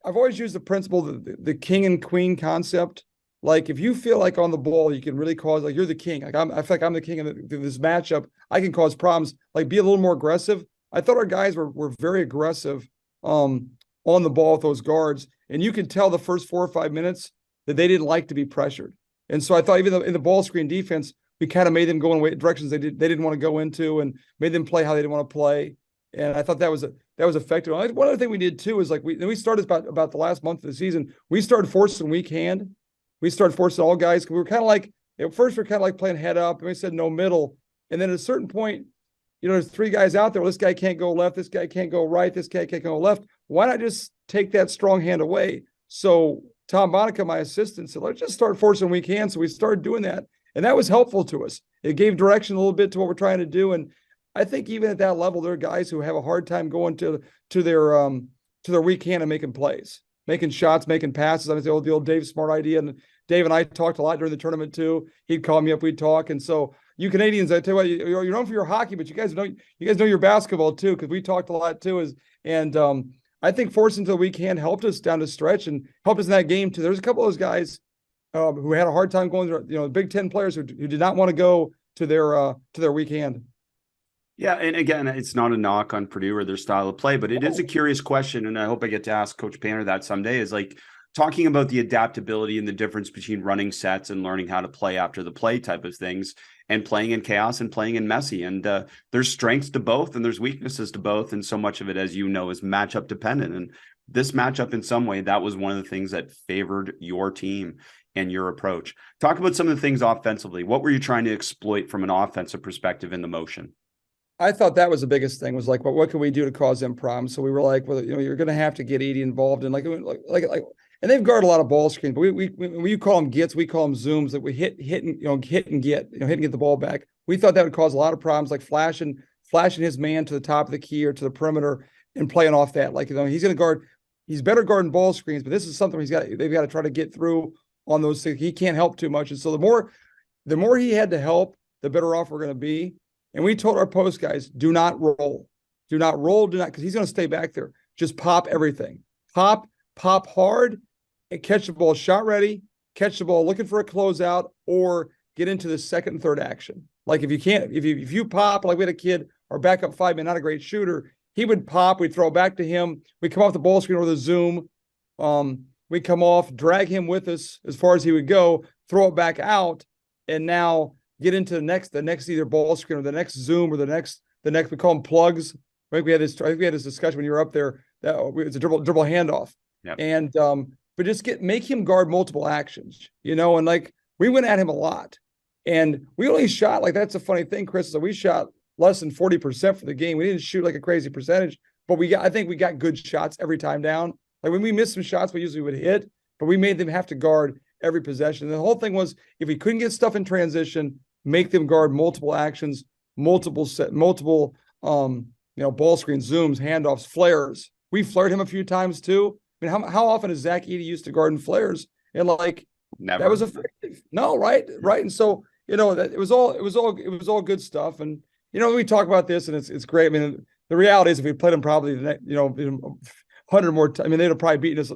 I've always used the principle, the king and queen concept. Like, if you feel like on the ball, you can really cause, like, you're the king. Like, I feel like I'm the king of this matchup. I can cause problems. Like, be a little more aggressive. I thought our guys were very aggressive on the ball with those guards. And you can tell the first 4 or 5 minutes that they didn't like to be pressured. And so I thought even in the ball screen defense, we kind of made them go in directions they didn't want to go into, and made them play how they didn't want to play. And I thought that was effective. One other thing we did too is, like, we started about the last month of the season, we started forcing weak hand. We started forcing all guys. We were kind of like, at first we were kind of like playing head up, and we said no middle. And then at a certain point, there's 3 guys out there. Well, this guy can't go left. This guy can't go right. This guy can't go left. Why not just take that strong hand away? So Tom Bonica, my assistant, said, let's just start forcing weak hands. So we started doing that. And that was helpful to us. It gave direction a little bit to what we're trying to do. And I think even at that level, there are guys who have a hard time going to their weak hand and making plays, making shots, making passes. I mean, the old Dave Smart idea. And Dave and I talked a lot during the tournament too. He'd call me up, we'd talk. And so you Canadians, I tell you what, you're known for your hockey, but you guys know your basketball too, because we talked a lot too. And I think forcing to the weak hand helped us down the stretch and helped us in that game too. There's a couple of those guys who had a hard time going, the Big Ten players who did not want to go to their weak hand. Yeah, and again, it's not a knock on Purdue or their style of play, but it is a curious question, and I hope I get to ask Coach Painter that someday, is like talking about the adaptability and the difference between running sets and learning how to play after the play type of things, and playing in chaos and playing in messy. And there's strengths to both and there's weaknesses to both, and so much of it, as you know, is matchup dependent. And this matchup, in some way, that was one of the things that favored your team and your approach. Talk about some of the things offensively. What were you trying to exploit from an offensive perspective in the motion? I thought that was the biggest thing, was like, what can we do to cause them problems? So we were like, well, you're going to have to get Edie involved in like, and they've guarded a lot of ball screens, but we call them gets, we call them zooms, that we hit and get the ball back. We thought that would cause a lot of problems, like flashing his man to the top of the key or to the perimeter and playing off that. Like, he's going to guard, he's better guarding ball screens, but this is something they've got to try to get through on those things. He can't help too much. And so the more he had to help, the better off we're going to be. And we told our post guys, do not roll, because he's going to stay back there. Just pop everything. Pop hard, and catch the ball shot ready, catch the ball looking for a closeout, or get into the second and third action. Like if you pop, like we had a kid, our backup 5-man, not a great shooter, he would pop, we'd throw it back to him, we come off the ball screen with a zoom, we come off, drag him with us as far as he would go, throw it back out, and now get into the next either ball screen or the next zoom or the next we call them plugs. I think we had this discussion when you were up there, that it's a dribble handoff. Yep. And but just make him guard multiple actions, and like we went at him a lot. And we only shot, like, that's a funny thing, Chris, so we shot less than 40% for the game. We didn't shoot like a crazy percentage, but I think we got good shots every time down. Like when we missed some shots, we usually would hit, but we made them have to guard every possession. And the whole thing was, if we couldn't get stuff in transition, make them guard multiple actions, multiple ball screens, zooms, handoffs, flares. We flared him a few times too. I mean, how often is Zach Edey used to guard in flares? And like, never. That was effective. No, right. And so, that it was all good stuff. And, we talk about this and it's great. I mean, the reality is if we played them probably, 100 more times, I mean, they'd have probably beaten us,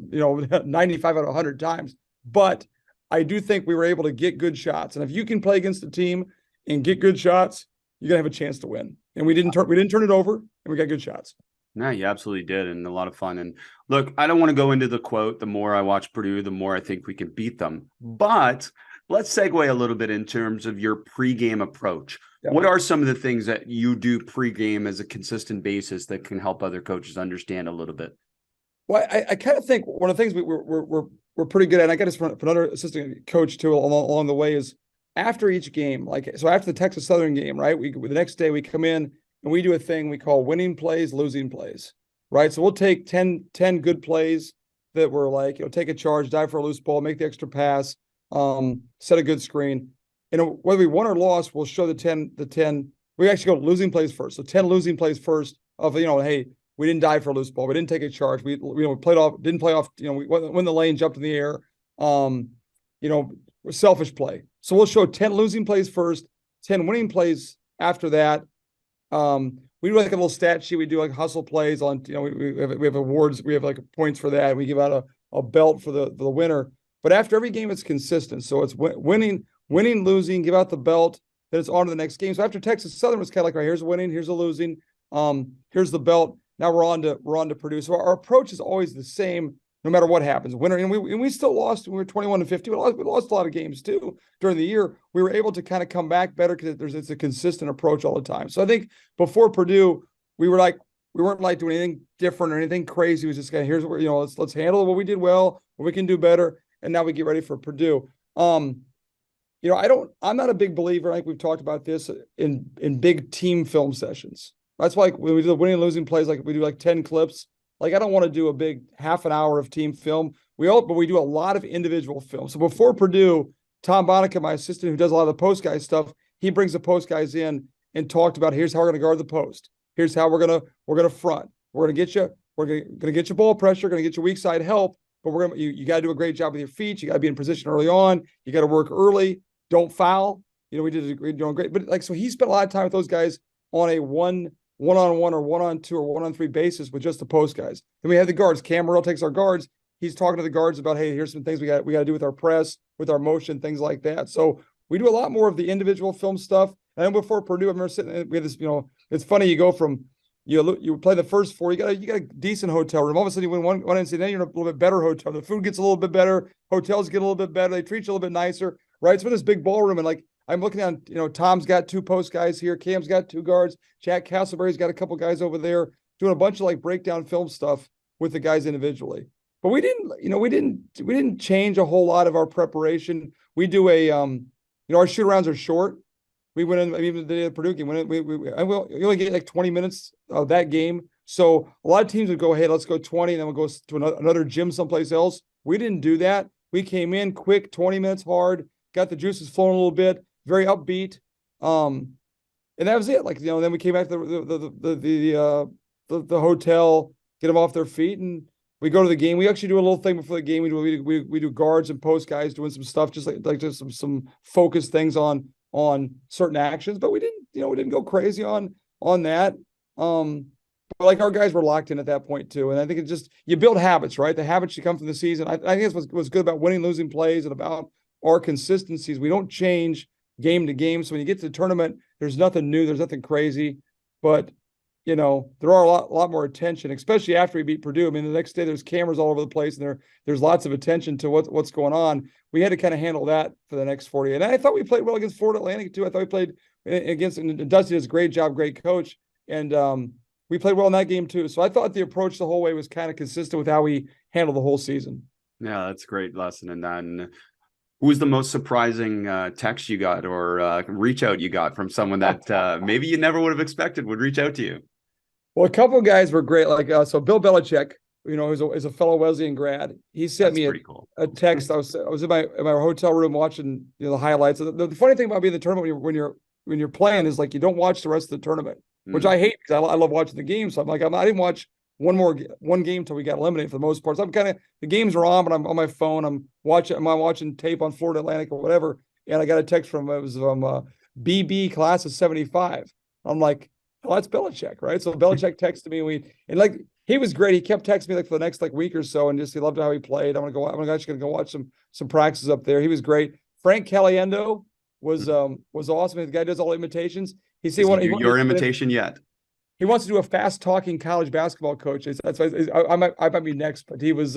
95 out of 100 times. But I do think we were able to get good shots. And if you can play against a team and get good shots, you're going to have a chance to win. And we didn't turn it over, and we got good shots. No, you absolutely did, and a lot of fun. And look, I don't want to go into the quote, the more I watch Purdue, the more I think we can beat them. But let's segue a little bit in terms of your pregame approach. Yeah. What are some of the things that you do pregame as a consistent basis that can help other coaches understand a little bit? Well, I kind of think one of the things we're pretty good at, and I got this from another assistant coach too along the way, is after each game, so after the Texas Southern game, right? The next day we come in and we do a thing we call winning plays, losing plays, right? So we'll take 10 good plays that were like, take a charge, dive for a loose ball, make the extra pass, set a good screen. And whether we won or lost, we'll show the 10. We actually go losing plays first. So 10 losing plays first of, hey, we didn't dive for a loose ball. We didn't take a charge. We didn't play off, we went the lane, jumped in the air. Selfish play. So we'll show 10 losing plays first, 10 winning plays after that. We do like a little stat sheet. We do like hustle plays on, we have awards. We have like points for that. We give out a belt for the winner. But after every game, it's consistent. So it's winning, losing, give out the belt. Then it's on to the next game. So after Texas Southern, it's kind of like, right, here's a winning, here's a losing, here's the belt. Now we're on to Purdue. So our approach is always the same, no matter what happens. Winner, and we still lost. We were 21-50. We lost a lot of games too during the year. We were able to kind of come back better because it's a consistent approach all the time. So I think before Purdue, we weren't doing anything different or anything crazy. It was just kind of, here's what let's handle what we did well, what we can do better, and now we get ready for Purdue. I'm not a big believer, like we've talked about this, in big team film sessions. That's why when we do the winning and losing plays, like we do like 10 clips. Like I don't want to do a big half an hour of team film. But we do a lot of individual film. So before Purdue, Tom Bonica, my assistant who does a lot of the post guy stuff, he brings the post guys in and talked about, here's how we're going to guard the post. Here's how we're gonna front. We're gonna get you ball pressure, gonna get you weak side help, but you got to do a great job with your feet. You got to be in position early on. You got to work early. Don't foul. We did doing great. But so he spent a lot of time with those guys on a one-on-one or one-on-two or one-on-three basis with just the post guys. Then we have the guards. Cam Morrell takes our guards. He's talking to the guards about, hey, here's some things we got to do with our press, with our motion, things like that. So we do a lot more of the individual film stuff. And then before Purdue, I remember sitting, we had this, it's funny, you go from, you play the first four, you got a decent hotel room. All of a sudden you win one NCAA, then you're in a little bit better hotel. The food gets a little bit better. Hotels get a little bit better. They treat you a little bit nicer, right? It's been this big ballroom, and like, I'm looking on, Tom's got 2 post guys here. Cam's got 2 guards. Jack Castleberry's got a couple guys over there doing a bunch of like breakdown film stuff with the guys individually. But we didn't change a whole lot of our preparation. We do our shoot arounds are short. We went in, even the day of the Purdue game, you only get like 20 minutes of that game. So a lot of teams would go, hey, let's go 20, and then we'll go to another gym someplace else. We didn't do that. We came in quick, 20 minutes hard, got the juices flowing a little bit, very upbeat. And that was it. Like, then we came back to the hotel, get them off their feet, and we go to the game. We actually do a little thing before the game. We do guards and post guys doing some stuff, just like just some focused things on certain actions. But we didn't go crazy on that. But like, our guys were locked in at that point too. And I think it's just, you build habits, right? The habits should come from the season. I think that's what's good about winning, losing plays and about our consistencies. We don't change game to game. So when you get to the tournament, there's nothing new. There's nothing crazy. But there are a lot more attention, especially after we beat Purdue. I mean, the next day there's cameras all over the place, and there's lots of attention to what's going on. We had to kind of handle that for the next 40. And I thought we played well against Florida Atlantic too. I thought we played against, and Dusty does a great job, great coach. And we played well in that game too. So I thought the approach the whole way was kind of consistent with how we handled the whole season. Yeah, that's a great lesson. And then, who was the most surprising text you got or reach out you got from someone that maybe you never would have expected would reach out to you? Well, a couple of guys were great. Like, so Bill Belichick, is a fellow Wesleyan grad. He sent me a text. I was in my hotel room watching the highlights. The funny thing about being in the tournament when you're playing is like, you don't watch the rest of the tournament, which I hate because I love watching the game. So I'm like, I didn't watch one game till we got eliminated for the most part. So I'm the games are on, but I'm on my phone. I'm watching tape on Florida Atlantic or whatever. And I got a text from BB class of 75. I'm like, oh, that's Belichick, right? So Belichick texted me, and he was great. He kept texting me for the next week or so, and just he loved how he played. I'm actually gonna go watch some practices up there. He was great. Frank Caliendo was awesome. The guy does all imitations. Your imitation yet? He wants to do a fast talking college basketball coach. That's why I might be next, but he was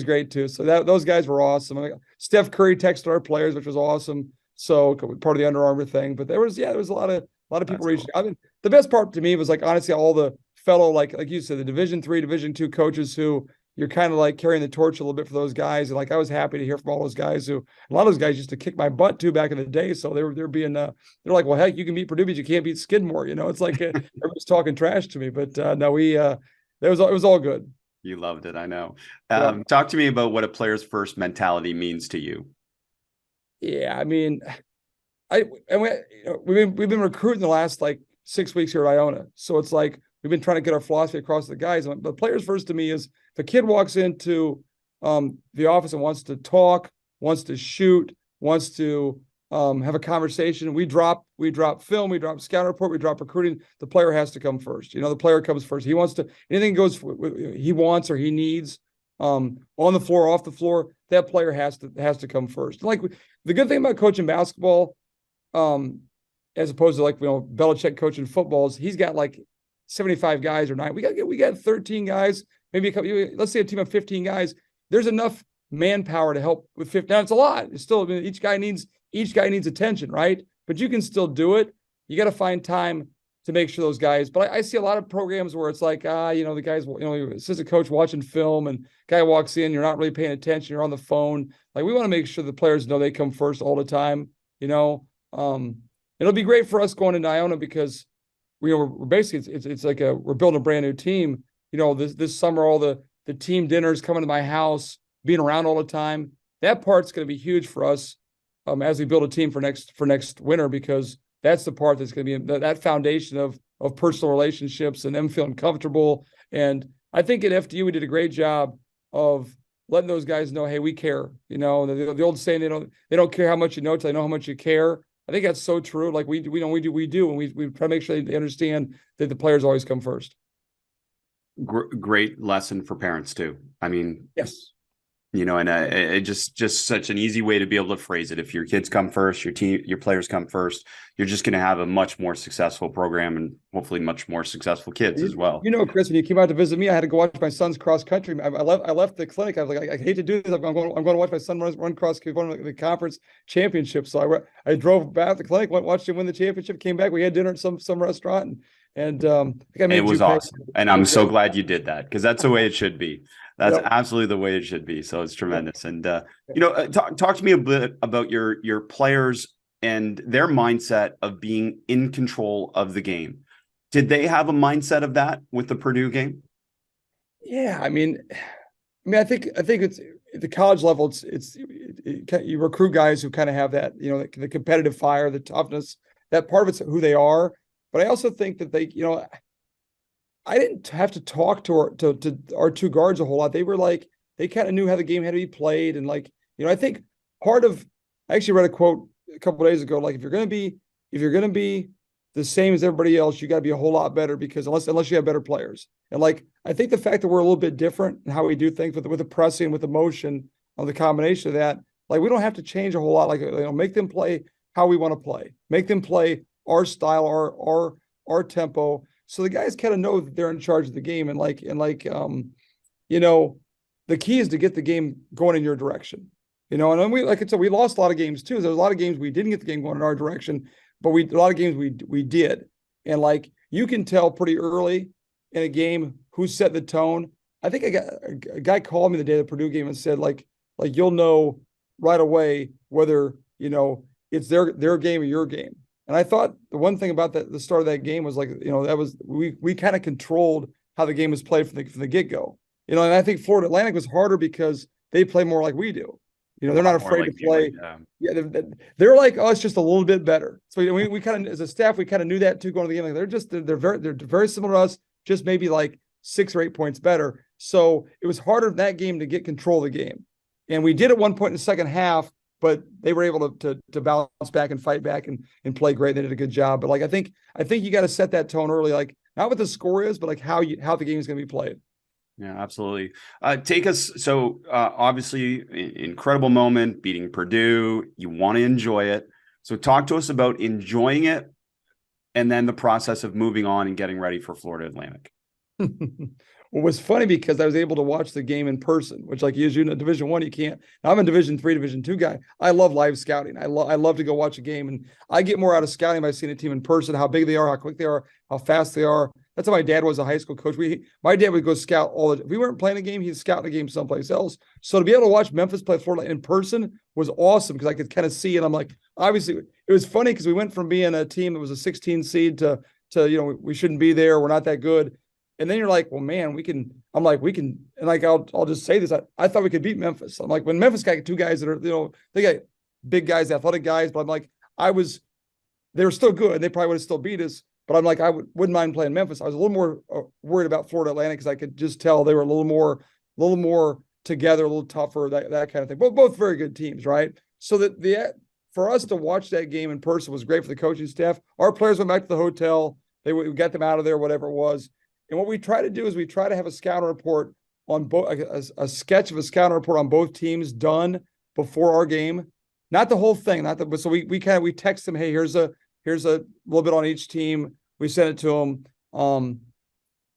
great too. So those guys were awesome. Steph Curry texted our players, which was awesome. So part of the Under Armour thing, but there was a lot of people reaching. Cool. I mean, the best part to me was honestly all the fellow like you said, the Division III, Division II coaches who you're kind of carrying the torch a little bit for those guys. And I was happy to hear from all those guys a lot of those guys used to kick my butt too back in the day. So they're being they're like, well, heck, you can beat Purdue, but you can't beat Skidmore. It's like everyone's talking trash to me. But no, it was all good. You loved it, I know. Talk to me about what a player's first mentality means to you. Yeah, I mean, we've been recruiting the last 6 weeks here at Iona. So it's we've been trying to get our philosophy across to the guys. But players first to me is if a kid walks into the office and wants to talk, wants to shoot, wants to have a conversation, we drop film, we drop scout report, we drop recruiting. The player has to come first. The player comes first. He wants to, anything goes he wants or he needs on the floor, off the floor, that player has to come first. The good thing about coaching basketball, as opposed to Belichick coaching football, is he's got 75 guys or 9. We got 13 guys, maybe a couple. Let's say a team of 15 guys. There's enough manpower to help with 15. Now it's a lot. It's still, each guy needs attention, right? But you can still do it. You got to find time to make sure those guys. But I see a lot of programs where it's the guys, assistant coach watching film, and guy walks in, you're not really paying attention, you're on the phone. We want to make sure the players know they come first all the time. It'll be great for us going into Iona because we're basically we're building a brand new team. This summer, all the team dinners, coming to my house, being around all the time. That part's going to be huge for us as we build a team for next winter, because that's the part that's going to be that foundation of personal relationships and them feeling comfortable. And I think at FDU we did a great job of letting those guys know, hey, we care. The old saying, they don't care how much you know till they know how much you care. think that's so true. Like we know we do, and we try to make sure they understand that the players always come first. Great lesson for parents too. I mean, yes. And it just such an easy way to be able to phrase it. If your kids come first, your players come first, you're just going to have a much more successful program and hopefully much more successful kids as well. Chris, when you came out to visit me, I had to go watch my son's cross country. I left the clinic. I was like, I hate to do this. I'm going to watch my son run cross the conference championship. So I drove back to the clinic, watched him win the championship, came back. We had dinner at some restaurant, and I think I made it was awesome. And I'm so glad you did that, because that's the way it should be. That's absolutely the way it should be. So it's tremendous. And, talk to me a bit about your players and their mindset of being in control of the game. Did they have a mindset of that with the Purdue game? Yeah. I mean, I think it's at the college level, you recruit guys who kind of have that, the competitive fire, the toughness, that part of it's who they are. But I also think that they, I didn't have to talk to our two guards a whole lot. They were like, they kind of knew how the game had to be played. And I think I actually read a quote a couple of days ago, like if you're going to be the same as everybody else, you got to be a whole lot better, because unless you have better players. And I think the fact that we're a little bit different in how we do things with the pressing, with the motion, on the combination of that, we don't have to change a whole lot. Make them play how we want to play, make them play our style, our tempo. So the guys kind of know that they're in charge of the game, and the key is to get the game going in your direction, and then we lost a lot of games too. There's a lot of games we didn't get the game going in our direction, but a lot of games we did. And you can tell pretty early in a game who set the tone. I think a guy called me the day of the Purdue game and said you'll know right away whether, it's their game or your game. And I thought the one thing about the start of that game was we kind of controlled how the game was played from the get-go. And I think Florida Atlantic was harder because they play more like we do. They're not afraid to play. They're like us, just a little bit better. So we kind of, as a staff, we kind of knew that too going to the game. They're very similar to us, just maybe 6 or 8 points better. So it was harder in that game to get control of the game. And we did at one point in the second half, but they were able to bounce back and fight back and play great. They did a good job. But I think you got to set that tone early, not what the score is, but how the game is going to be played. Yeah, absolutely. Take us. So obviously, incredible moment, beating Purdue. You want to enjoy it. So talk to us about enjoying it, and then the process of moving on and getting ready for Florida Atlantic. Well, it was funny because I was able to watch the game in person, which usually in Division I, you can't. Now, I'm a Division III, Division II guy. I love live scouting. I love to go watch a game, and I get more out of scouting by seeing a team in person, how big they are, how quick they are, how fast they are. That's how my dad was a high school coach. My dad would go scout if we weren't playing a game, he'd scout the game someplace else. So to be able to watch Memphis play Florida in person was awesome, because I could kind of see, and I'm obviously it was funny because we went from being a team that was a 16 seed to we shouldn't be there, we're not that good. And then you're like, well, man, we can, and I'll just say this. I thought we could beat Memphis. I'm when Memphis got two guys that are, they got big guys, athletic guys, but they were still good. They probably would have still beat us. But I wouldn't mind playing Memphis. I was a little more worried about Florida Atlantic, because I could just tell they were a little more together, a little tougher, that kind of thing. Both very good teams, right? So that for us to watch that game in person was great for the coaching staff. Our players went back to the hotel. We got them out of there, whatever it was. And what we try to do is we try to have a scouting report on both, a sketch of a scouting report on both teams done before our game. Not the whole thing, so we text them, hey, here's a little bit on each team. We send it to them,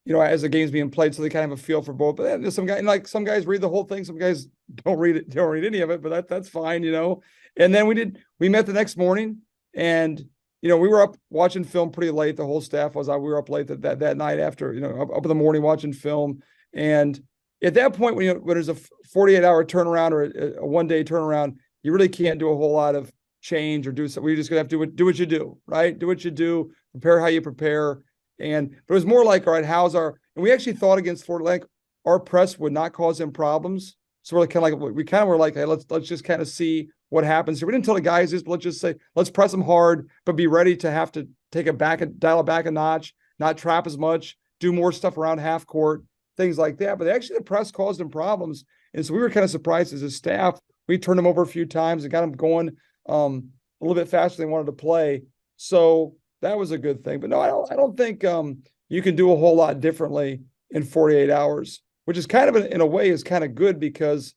as the game's being played, so they kind of have a feel for both. But then some guys read the whole thing, some guys don't read any of it, but that's fine, And then we met the next morning, and we were up watching film pretty late. The whole staff was. We were up late that night after, up in the morning watching film. And at that point, when there's a 48-hour turnaround or a one-day turnaround, you really can't do a whole lot of change or do something. We're just gonna have to do what you do, right? Do what you do. Prepare how you prepare. But it was more all right, and we actually thought against Florida Atlantic, our press would not cause them problems. So we're hey, let's just kind of see what happens here. We didn't tell the guys this, but let's just say, let's press them hard, but be ready to have to dial it back a notch, not trap as much, do more stuff around half court, things like that. But actually the press caused them problems. And so we were kind of surprised as a staff. We turned them over a few times and got them going. a little bit faster than they wanted to play. So that was a good thing. But no, I don't think you can do a whole lot differently in 48 hours, which is kind of in a way is kind of good because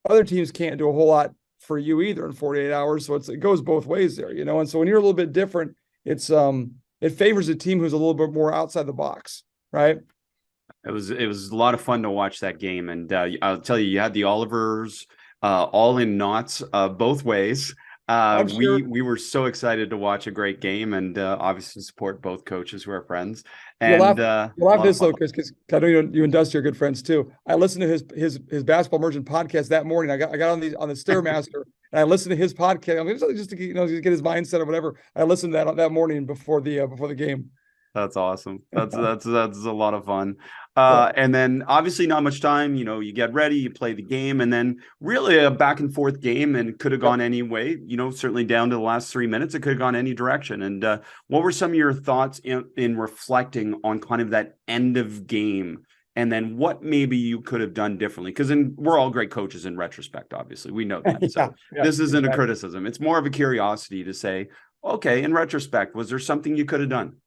other teams can't do a whole lot for you either in 48 hours. So it goes both ways there, you know. And so when you're a little bit different, it favors a team who's a little bit more outside the box, right? It was a lot of fun to watch that game, and I'll tell you, you had the Olivers all in knots both ways. Sure. We were so excited to watch a great game, and obviously support both coaches who are friends. You'll And laugh this though, because I know you and Dusty are good friends too. I listened to his basketball immersion podcast that morning. I got on the Stairmaster and I listened to his podcast. I mean, just to get his mindset or whatever. I listened to that morning before the game. That's awesome. That's a lot of fun. Yeah. And then obviously not much time, you get ready, you play the game, and then really a back and forth game, and could have gone any way, certainly down to the last 3 minutes, it could have gone any direction. And what were some of your thoughts in reflecting on kind of that end of game, and then what maybe you could have done differently? Because we're all great coaches in retrospect, obviously. We know that. So this isn't a criticism. It's more of a curiosity to say, okay, in retrospect, was there something you could have done?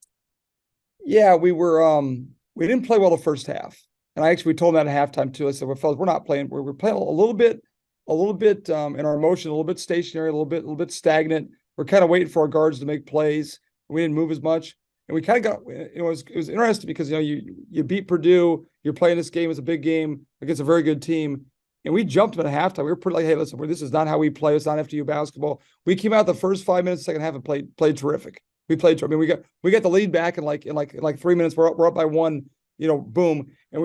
Yeah, we didn't play well the first half. And we told them that at halftime too. I said, well, fellas, we're not playing. We're playing a little bit in our motion, a little bit stationary, a little bit stagnant. We're kind of waiting for our guards to make plays. We didn't move as much. And we kind of got, it was interesting because, you beat Purdue, you're playing this game as a big game against a very good team. And we jumped them at halftime. We were pretty like, hey, listen, this is not how we play. It's not FDU basketball. We came out the first 5 minutes, second half, and played terrific. We played. I mean, we got the lead back in like 3 minutes. We're up by one. Boom, and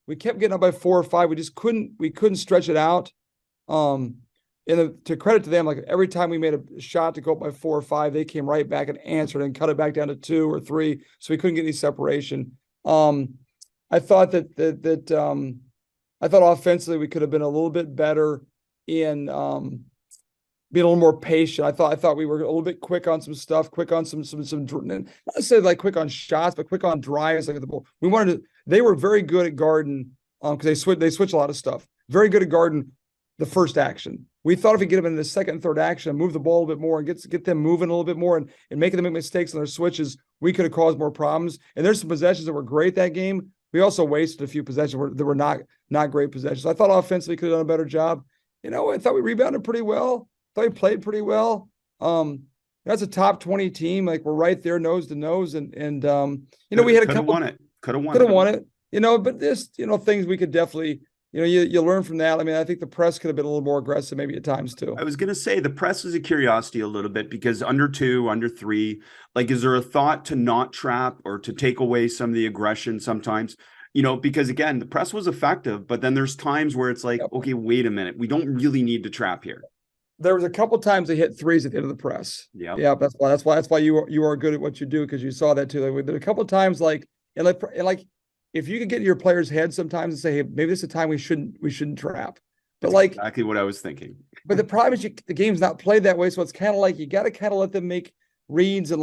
we kept getting up by 4 or 5. We couldn't stretch it out. And to credit to them, like every time we made a shot to go up by 4 or 5, they came right back and answered and cut it back down to 2 or 3. So we couldn't get any separation. I thought I thought offensively we could have been a little bit better in being a little more patient. I thought we were a little bit quick on some stuff, quick on some not necessarily like quick on shots, but quick on drives. Like they were very good at guarding because they switch a lot of stuff. Very good at guarding the first action. We thought if we get them in the second and third action and move the ball a little bit more and get them moving a little bit more and making them make mistakes on their switches, we could have caused more problems. And there's some possessions that were great that game. We also wasted a few possessions that were not great possessions. I thought offensively could have done a better job. I thought we rebounded pretty well. Thought he played pretty well. That's a top 20 team. Like we're right there, nose to nose, and we had a couple. Could have won it. But this, things we could definitely, you learn from that. I mean, I think the press could have been a little more aggressive, maybe at times too. I was gonna say the press is a curiosity a little bit because under 2, under 3, like, is there a thought to not trap or to take away some of the aggression sometimes? Because again, the press was effective, but then there's times where it's like, okay, wait a minute, we don't really need to trap here. There was a couple times they hit threes at the end of the press. Yeah. That's why you are good at what you do, because you saw that too. Like, there were a couple times like if you could get in your players' head sometimes and say, hey, maybe this is a time we shouldn't trap. But that's exactly what I was thinking. But the problem is the game's not played that way, so it's kind of like you got to kind of let them make reads and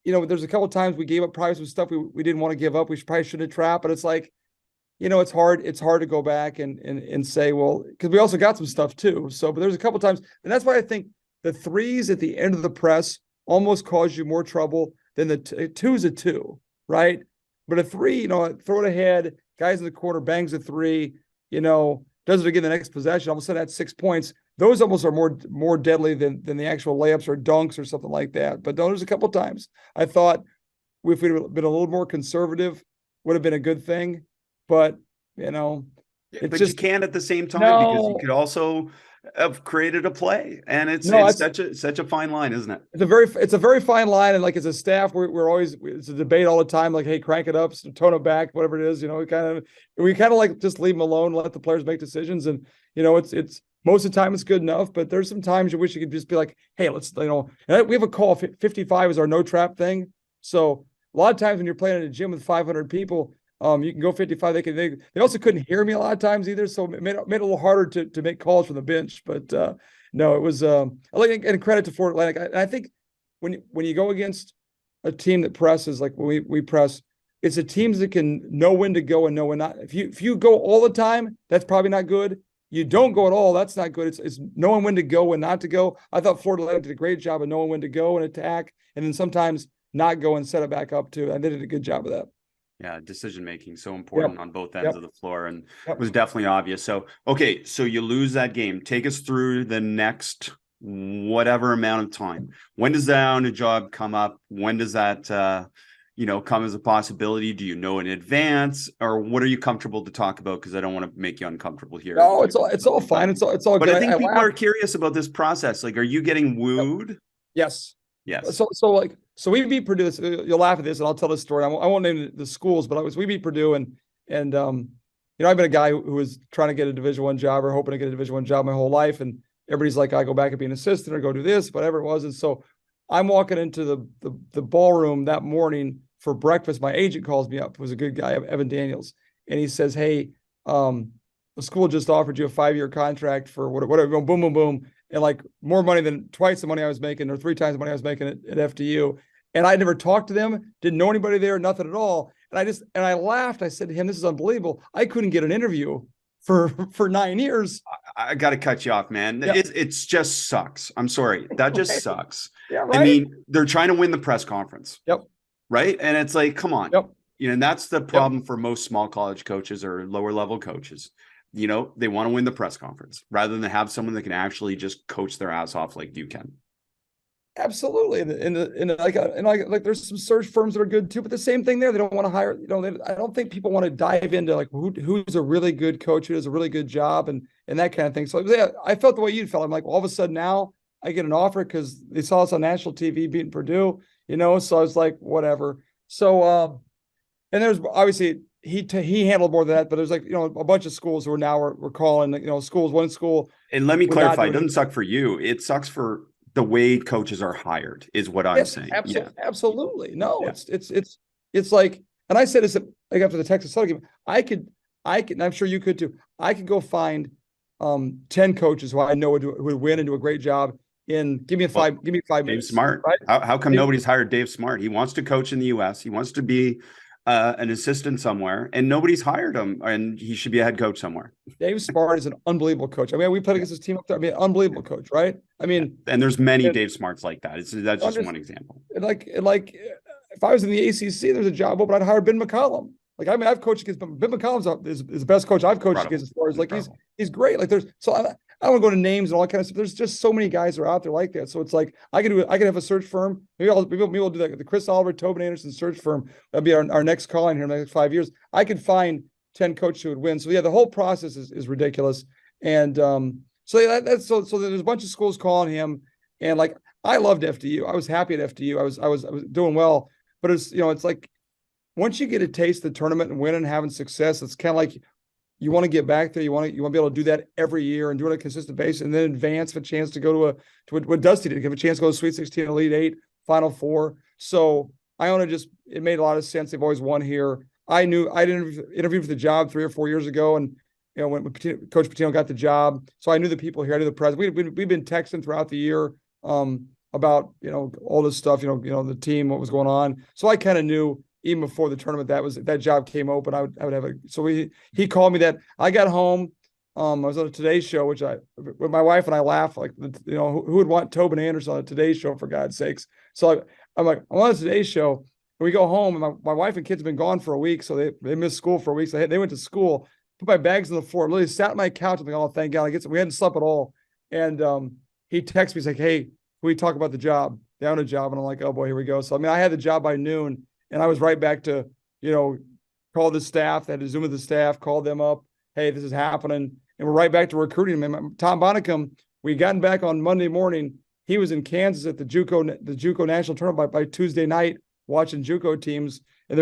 there's a couple times we gave up probably some stuff we didn't want to give up. We probably shouldn't have trapped, but it's like. It's hard to go back and say, well, because we also got some stuff too. So, but there's a couple times, and that's why I think the threes at the end of the press almost cause you more trouble than the two's a 2, right? But a 3, throw it ahead, guys in the corner bangs a 3, does it again the next possession. All of a sudden that's 6 points. Those almost are more deadly than the actual layups or dunks or something like that. But there's a couple times I thought if we'd been a little more conservative, would have been a good thing. But but you can't at the same time because you could also have created a play, and it's such a fine line, isn't it? It's a very fine line, and like as a staff, we're always it's a debate all the time. Like, hey, crank it up, tone it back, whatever it is. We kind of like just leave them alone, let the players make decisions, and it's most of the time it's good enough. But there's some times you wish you could just be like, hey, let's and we have a call. 55 is our no trap thing. So a lot of times when you're playing in a gym with 500 people. You can go 55. They also couldn't hear me a lot of times either, so it made it a little harder to make calls from the bench. But no, it was and credit to Fort Atlantic. I think when you go against a team that presses like when we press, it's a teams that can know when to go and know when not. If you go all the time, that's probably not good. you don't go at all, that's not good. It's knowing when to go, when not to go. I thought Florida Atlantic did a great job of knowing when to go and attack, and then sometimes not go and set it back up too. And they did a good job of that. Yeah, decision making so important on both ends of the floor, and Yep. was definitely obvious. So, okay, so you lose that game. Take us through the next whatever amount of time. When does that on a job come up? When does that come as a possibility? Do you know in advance, or what are you comfortable to talk about? Because I don't want to make you uncomfortable here. No, it's all fine. It's all But good. I think people are curious about this process. Like, are you getting wooed? Yes. Yes. So we beat Purdue. You'll laugh at this, and I'll tell this story. I won't name the schools, but we beat Purdue, and I've been a guy who was trying to get a Division I job or hoping to get a Division I job my whole life, and everybody's like, I go back and be an assistant or go do this, whatever it was. And so I'm walking into the ballroom that morning for breakfast. My agent calls me up. It was a good guy, Evan Daniels, and he says, "Hey, the school just offered you a 5-year contract for whatever, boom, boom, boom." And like more money than twice the money I was making or 3 times the money I was making at FDU. And I never talked to them, didn't know anybody there, nothing at all. And I laughed. I said to him, "This is unbelievable. I couldn't get an interview for 9 years." I got to cut you off, man. Yep. It's just sucks. I'm sorry. That just sucks. Yeah, right. I mean, they're trying to win the press conference. Yep. Right. And it's like, come on. Yep. And that's the problem for most small college coaches or lower level coaches. They want to win the press conference rather than have someone that can actually just coach their ass off like you can. Absolutely. And like there's some search firms that are good too, but the same thing there. They don't want to hire, I don't think people want to dive into like who's a really good coach, who does a really good job and that kind of thing. So yeah, I felt the way you felt. I'm like, all of a sudden now I get an offer because they saw us on national TV beating Purdue, so I was like, whatever. So, and there's obviously he handled more than that, but there's like, a bunch of schools who are now we're calling, schools, one school. And let me clarify, it doesn't suck for you. It sucks for the way coaches are hired is what I'm saying. Absolutely. No, it's like, and I said this like after the Texas Southern game, I could, and I'm sure you could too. I could go find 10 coaches who I know would win and do a great job give me 5 minutes. Dave Smart. Right? How come nobody's hired Dave Smart? He wants to coach in the US. He wants to be an assistant somewhere, and nobody's hired him, and he should be a head coach somewhere. Dave Smart is an unbelievable coach. I mean, we played against his team up there. I mean, unbelievable coach, right? I mean, and there's many Dave Smarts like that. That's just one example. Like, if I was in the ACC, there's a job open, I'd hire Ben McCollum. Like, I mean, I've coached against Ben McCollum is the best coach I've coached against as far as like he's great. Like, I don't want to go to names and all that kind of stuff. There's just so many guys that are out there like that. So it's like I can have a search firm. Maybe we'll do that. The Chris Oliver, Tobin Anderson search firm. That'll be our next call in here in the next 5 years. I could find 10 coaches who would win. So yeah, the whole process is ridiculous. And so there's a bunch of schools calling him. And like I loved FDU. I was happy at FDU. I was doing well. But it's like once you get a taste of the tournament and winning and having success, it's kind of like you want to get back there. You want to be able to do that every year and do it on a consistent basis, and then advance for a chance to go to what Dusty did, give a chance to go to Sweet 16, Elite 8, Final Four. So Iona it made a lot of sense. They've always won here. I knew I interviewed for the job 3 or 4 years ago, and when Coach Patino got the job, so I knew the people here. I knew the president. We've been texting throughout the year about all this stuff. The team, what was going on. So I kind of knew. Even before the tournament, that job came open. I would have so he called me that. I got home. I was on a Today Show, with my wife and I laugh like, who would want Tobin Anderson on a Today Show for God's sakes? So I'm like, I'm on a Today Show. And we go home, and my wife and kids have been gone for a week, so they missed school for a week. So they went to school, put my bags on the floor, literally sat on my couch. I'm like, oh, thank God, we hadn't slept at all. And he texts me, he's like, hey, can we talk about the job, down a job? And I'm like, oh boy, here we go. So I mean, I had the job by noon. And I was right back to, call the staff, had to Zoom with the staff, call them up. Hey, this is happening. And we're right back to recruiting them. Tom Bonnicum, we gotten back on Monday morning. He was in Kansas at the JUCO National Tournament by Tuesday night, watching JUCO teams. And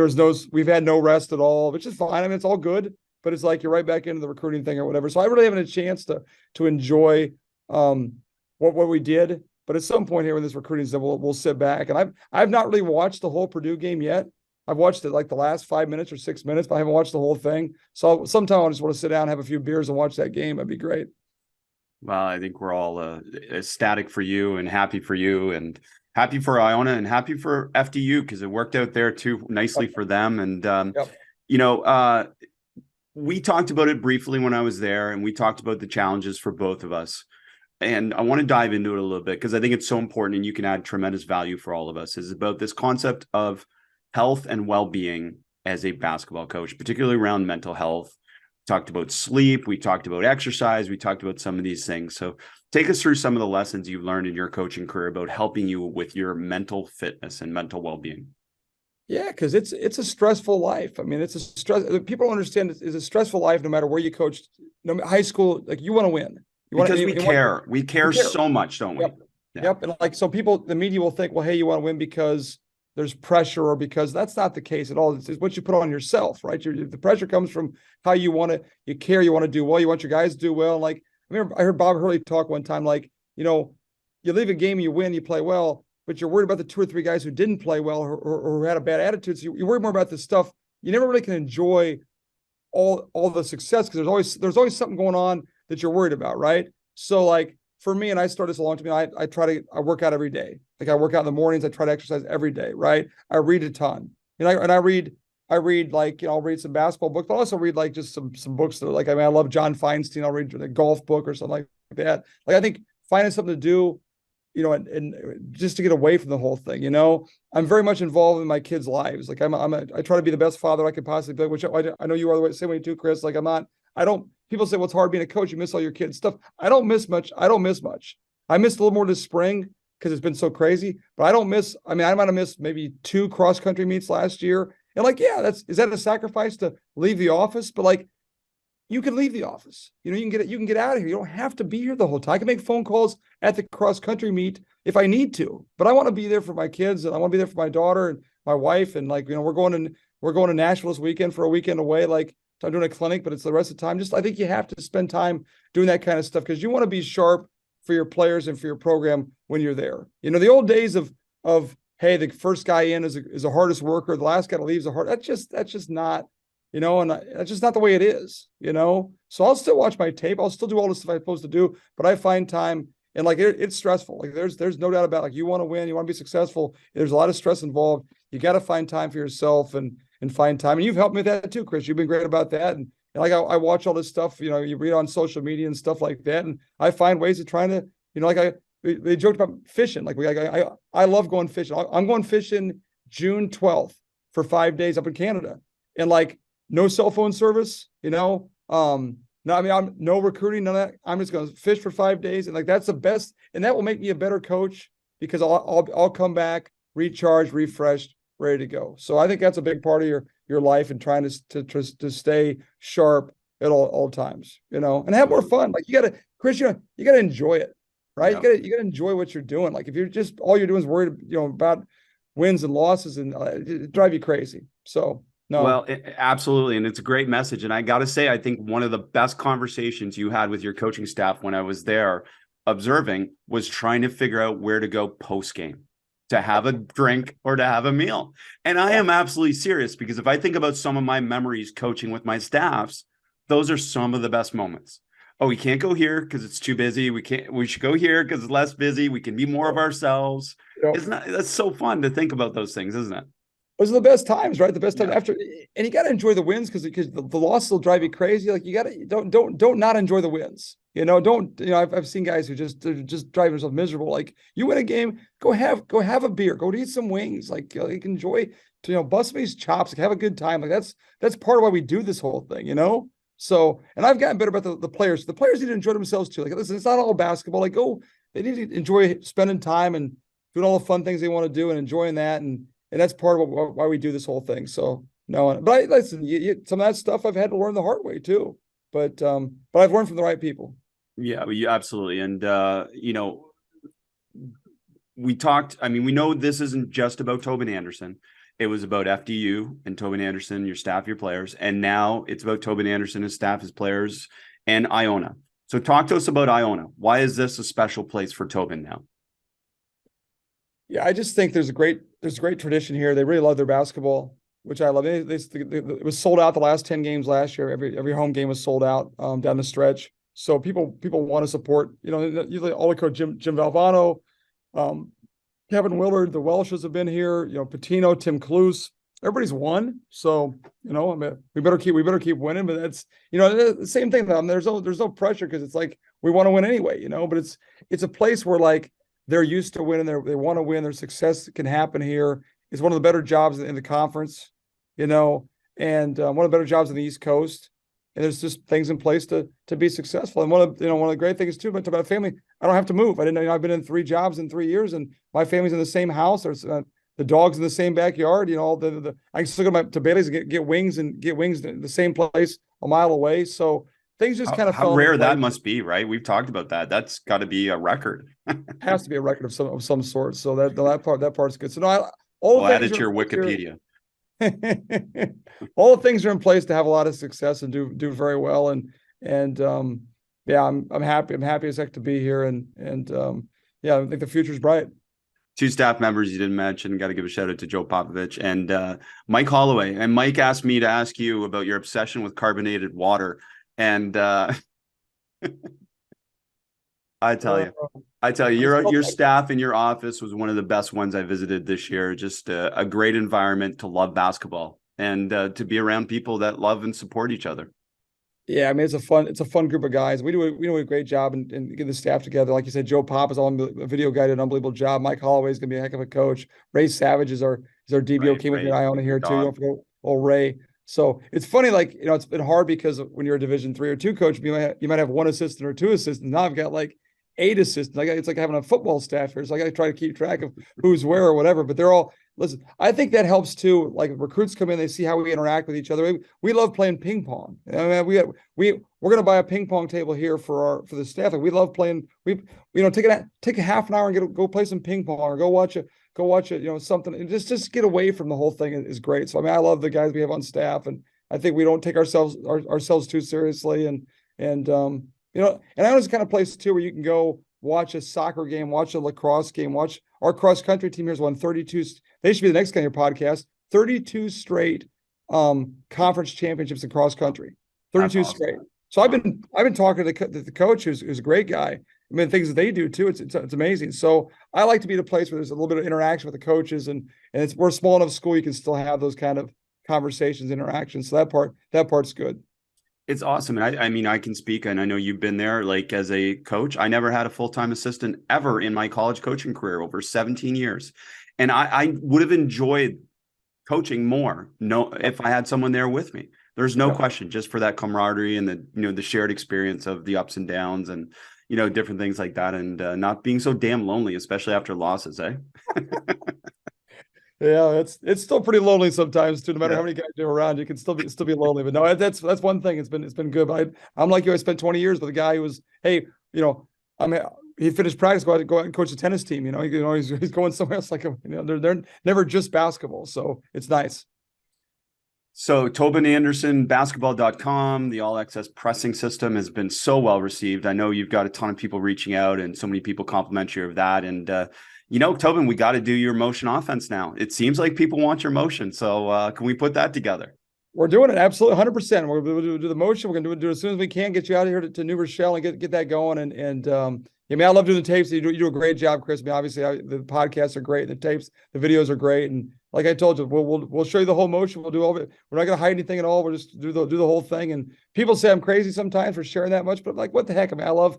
we've had no rest at all, which is fine. I mean, it's all good, but it's like you're right back into the recruiting thing or whatever. So I really haven't had a chance to enjoy what we did. But at some point here in this recruiting season, we'll sit back. And I've not really watched the whole Purdue game yet. I've watched it like the last 5 minutes or 6 minutes, but I haven't watched the whole thing. So sometime I just want to sit down, have a few beers, and watch that game. That'd be great. Well, I think we're all ecstatic for you and happy for you, and happy for Iona and happy for FDU because it worked out there too nicely for them. And we talked about it briefly when I was there, and we talked about the challenges for both of us. And I want to dive into it a little bit because I think it's so important and you can add tremendous value for all of us. Is about this concept of health and well-being as a basketball coach, particularly around mental health. We talked about sleep. We talked about exercise. We talked about some of these things. So take us through some of the lessons you've learned in your coaching career about helping you with your mental fitness and mental well-being. Yeah, because it's a stressful life. I mean, it's a stress. People don't understand it's a stressful life no matter where you coach. No high school, like you want to win. Because we care so much, don't we? Yep. Yeah. Yep. And like, so people, the media will think, well, hey, you want to win because there's pressure, or because that's not the case at all. It's what you put on yourself, right? The pressure comes from how you want to, you care, you want to do well, you want your guys to do well. Like, I remember I heard Bob Hurley talk one time, like, you leave a game, you win, you play well, but you're worried about the 2 or 3 guys who didn't play well or had a bad attitude. So you worry more about the stuff. You never really can enjoy all the success because there's always something going on that you're worried about, right? So like for me, and I started this a long time ago, I work out every day. Like I work out in the mornings, I try to exercise every day, right? I read a ton. I read like, I'll read some basketball books, but I also read like just some books that are like, I mean, I love John Feinstein. I'll read a golf book or something like that. Like I think finding something to do, and just to get away from the whole thing, I'm very much involved in my kids' lives. Like I try to be the best father I could possibly be, which I know you are the same way too, Chris. Like people say, well, it's hard being a coach. You miss all your kids' stuff. I don't miss much. I missed a little more this spring because it's been so crazy, but I might have missed maybe 2 cross-country meets last year. And like, yeah, is that a sacrifice to leave the office? But like, you can leave the office. You can get out of here. You don't have to be here the whole time. I can make phone calls at the cross-country meet if I need to, but I want to be there for my kids, and I want to be there for my daughter and my wife. And like, we're going to Nashville this weekend for a weekend away. Like, I'm doing a clinic, but it's the rest of the time. I think you have to spend time doing that kind of stuff because you want to be sharp for your players and for your program when you're there. The old days of hey, the first guy in is the hardest worker, the last guy to leave is the hard. That's just not, and that's just not the way it is. So I'll still watch my tape. I'll still do all the stuff I'm supposed to do, but I find time, and like it's stressful. Like there's no doubt about it. Like you want to win, you want to be successful. There's a lot of stress involved. You got to find time for yourself and find time. And you've helped me with that too, Chris. You've been great about that. And like I watch all this stuff, you read on social media and stuff like that. And I find ways of trying to, they joked about fishing. Like I love going fishing. I'm going fishing June 12th for 5 days up in Canada, and like no cell phone service, no, I'm no recruiting, none of that. I'm just going to fish for 5 days. And like, that's the best. And that will make me a better coach because I'll come back, recharged, refreshed, ready to go. So I think that's a big part of your life and trying to stay sharp at all times, and have more fun. Like Chris, you got to enjoy it, right? Yeah. You got to enjoy what you're doing. Like if you're just, all you're doing is worried, about wins and losses, and it drive you crazy. So no. Well, absolutely. And it's a great message. And I got to say, I think one of the best conversations you had with your coaching staff when I was there observing was trying to figure out where to go post game, to have a drink or to have a meal. And I am absolutely serious, because if I think about some of my memories coaching with my staffs, those are some of the best moments. Oh, we can't go here because it's too busy. We should go here because it's less busy. We can be more of ourselves. Yep. That's so fun to think about those things, isn't it? Those are the best times, right? The best time after, and you got to enjoy the wins because the losses will drive you crazy. Like you got to don't not enjoy the wins. I've seen guys who just drive themselves miserable. Like you win a game, go have a beer, go to eat some wings. Like enjoy, bust these chops, like have a good time. Like that's part of why we do this whole thing. So, and I've gotten better about the players. The players need to enjoy themselves too. Like listen, it's not all basketball. Like they need to enjoy spending time and doing all the fun things they want to do and enjoying that. And that's part of why we do this whole thing. So no, but listen, some of that stuff I've had to learn the hard way too. But I've learned from the right people. Yeah, absolutely. And we talked. I mean, we know this isn't just about Tobin Anderson. It was about FDU and Tobin Anderson, your staff, your players, and now it's about Tobin Anderson, his staff, his players, and Iona. So talk to us about Iona. Why is this a special place for Tobin now? Yeah, I just think there's a great tradition here. They really love their basketball, which I love. It was sold out the last 10 games last year. Every home game was sold out down the stretch. So people want to support. Usually all the coach Jim Valvano, Kevin Willard, the Welshes have been here. Patino, Tim Cluse. everybody's won. So, I mean, we better keep winning, but that's, the same thing. There's no pressure because it's like, we want to win anyway, but it's a place where like they're used to winning. They want to win. Their success can happen here. It's one of the better jobs in the conference, and one of the better jobs in the East Coast. And there's just things in place to be successful. And one of the great things too about family, I don't have to move. I didn't know, I've been in 3 jobs in 3 years, and my family's in the same house. There's the dog's in the same backyard. I can still go to Bailey's and get wings in the same place a mile away. So things just kind of how rare that must be, right? We've talked about that. That's got to be a record. Has to be a record of some sort. So that part's good. So no, we'll add it to your Wikipedia. All the things are in place to have a lot of success and do very well. And yeah, I'm happy. I'm happy as heck to be here. And yeah, I think the future's bright. 2 staff members you didn't mention. Got to give a shout out to Joe Popovich and Mike Holloway. And Mike asked me to ask you about your obsession with carbonated water. And I tell you, your staff in your office was one of the best ones I visited this year. Just a great environment to love basketball and to be around people that love and support each other. Yeah, I mean, it's a fun group of guys. We do a great job in getting the staff together. Like you said, Joe Pop is a video guy, did an unbelievable job. Mike Holloway is going to be a heck of a coach. Ray Savage is our DBO, came with me at Iona here too. You don't forget old Ray. So it's funny, like, it's been hard because when you're a Division 3 or 2 coach, you might have 1 assistant or 2 assistants. Now I've got like 8 assistants. It's like having a football staff here. So I got to try to keep track of who's where or whatever. But they're all, listen, I think that helps too. Like recruits come in, they see how we interact with each other. We love playing ping pong. I mean, we're going to buy a ping pong table here for the staff. Like we love playing. Take a half an hour and go play some ping pong or go watch it. Something, and just get away from the whole thing is great. So I mean, I love the guys we have on staff, and I think we don't take ourselves too seriously. And Iona's the kind of place too where you can go watch a soccer game, watch a lacrosse game, watch our cross country team here's won 32. They should be the next kind of podcast. 32 straight conference championships in cross country. 32 awesome. Straight. So I've been talking to the coach who's a great guy. I mean, things that they do too. It's amazing. So I like to be at a place where there's a little bit of interaction with the coaches, and we're a small enough school you can still have those kind of conversations, interactions. So that part's good. It's awesome. And I mean, I can speak, and I know you've been there, like as a coach. I never had a full-time assistant ever in my college coaching career over 17 years. And I would have enjoyed coaching more if I had someone there with me. There's no question, just for that camaraderie and the shared experience of the ups and downs and different things like that, and not being so damn lonely, especially after losses, eh? Yeah, it's still pretty lonely sometimes too. No matter how many guys you're around, you can still be lonely. But no, that's one thing. It's been good. But I'm like you. I spent 20 years with a guy who was, he finished practice, go out and coach a tennis team. He's going somewhere else. Like they're never just basketball. So it's nice. So Tobin Anderson, basketball.com, the all access pressing system has been so well received. I know you've got a ton of people reaching out and so many people compliment you of that. And, Tobin, we got to do your motion offense now. It seems like people want your motion. So can we put that together? We're doing it. Absolutely. 100%. We're going to do the motion. We're going to do it as soon as we can, get you out of here to New Rochelle and get that going. And I love doing the tapes. You do a great job, Chris. I mean, obviously the podcasts are great. The tapes, the videos are great. And like I told you, we'll show you the whole motion. We'll do all of it. We're not going to hide anything at all. We'll just do the whole thing. And people say I'm crazy sometimes for sharing that much, but I'm like, what the heck? I mean,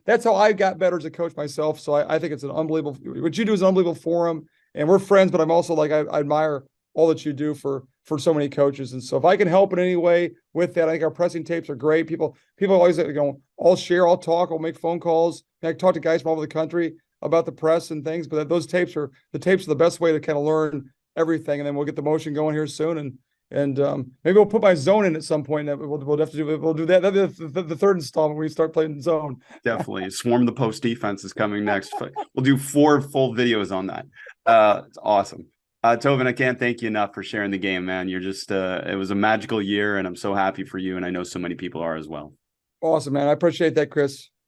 that's how I got better as a coach myself. So I think it's an unbelievable, what you do is an unbelievable forum, and we're friends, but I'm also like, I admire all that you do for so many coaches. And so if I can help in any way with that, I think our pressing tapes are great. People always I'll share, I'll talk, I'll make phone calls. I talk to guys from all over the country about the press and things, but those tapes are the best way to kind of learn everything. And then we'll get the motion going here soon. And maybe we'll put my zone in at some point. We'll have to do that. The third installment when we start playing zone. Definitely. Swarm the post defense is coming next. We'll do 4 full videos on that. It's awesome. Tobin, I can't thank you enough for sharing the game, man. You're just, it was a magical year, and I'm so happy for you. And I know so many people are as well. Awesome, man. I appreciate that, Chris.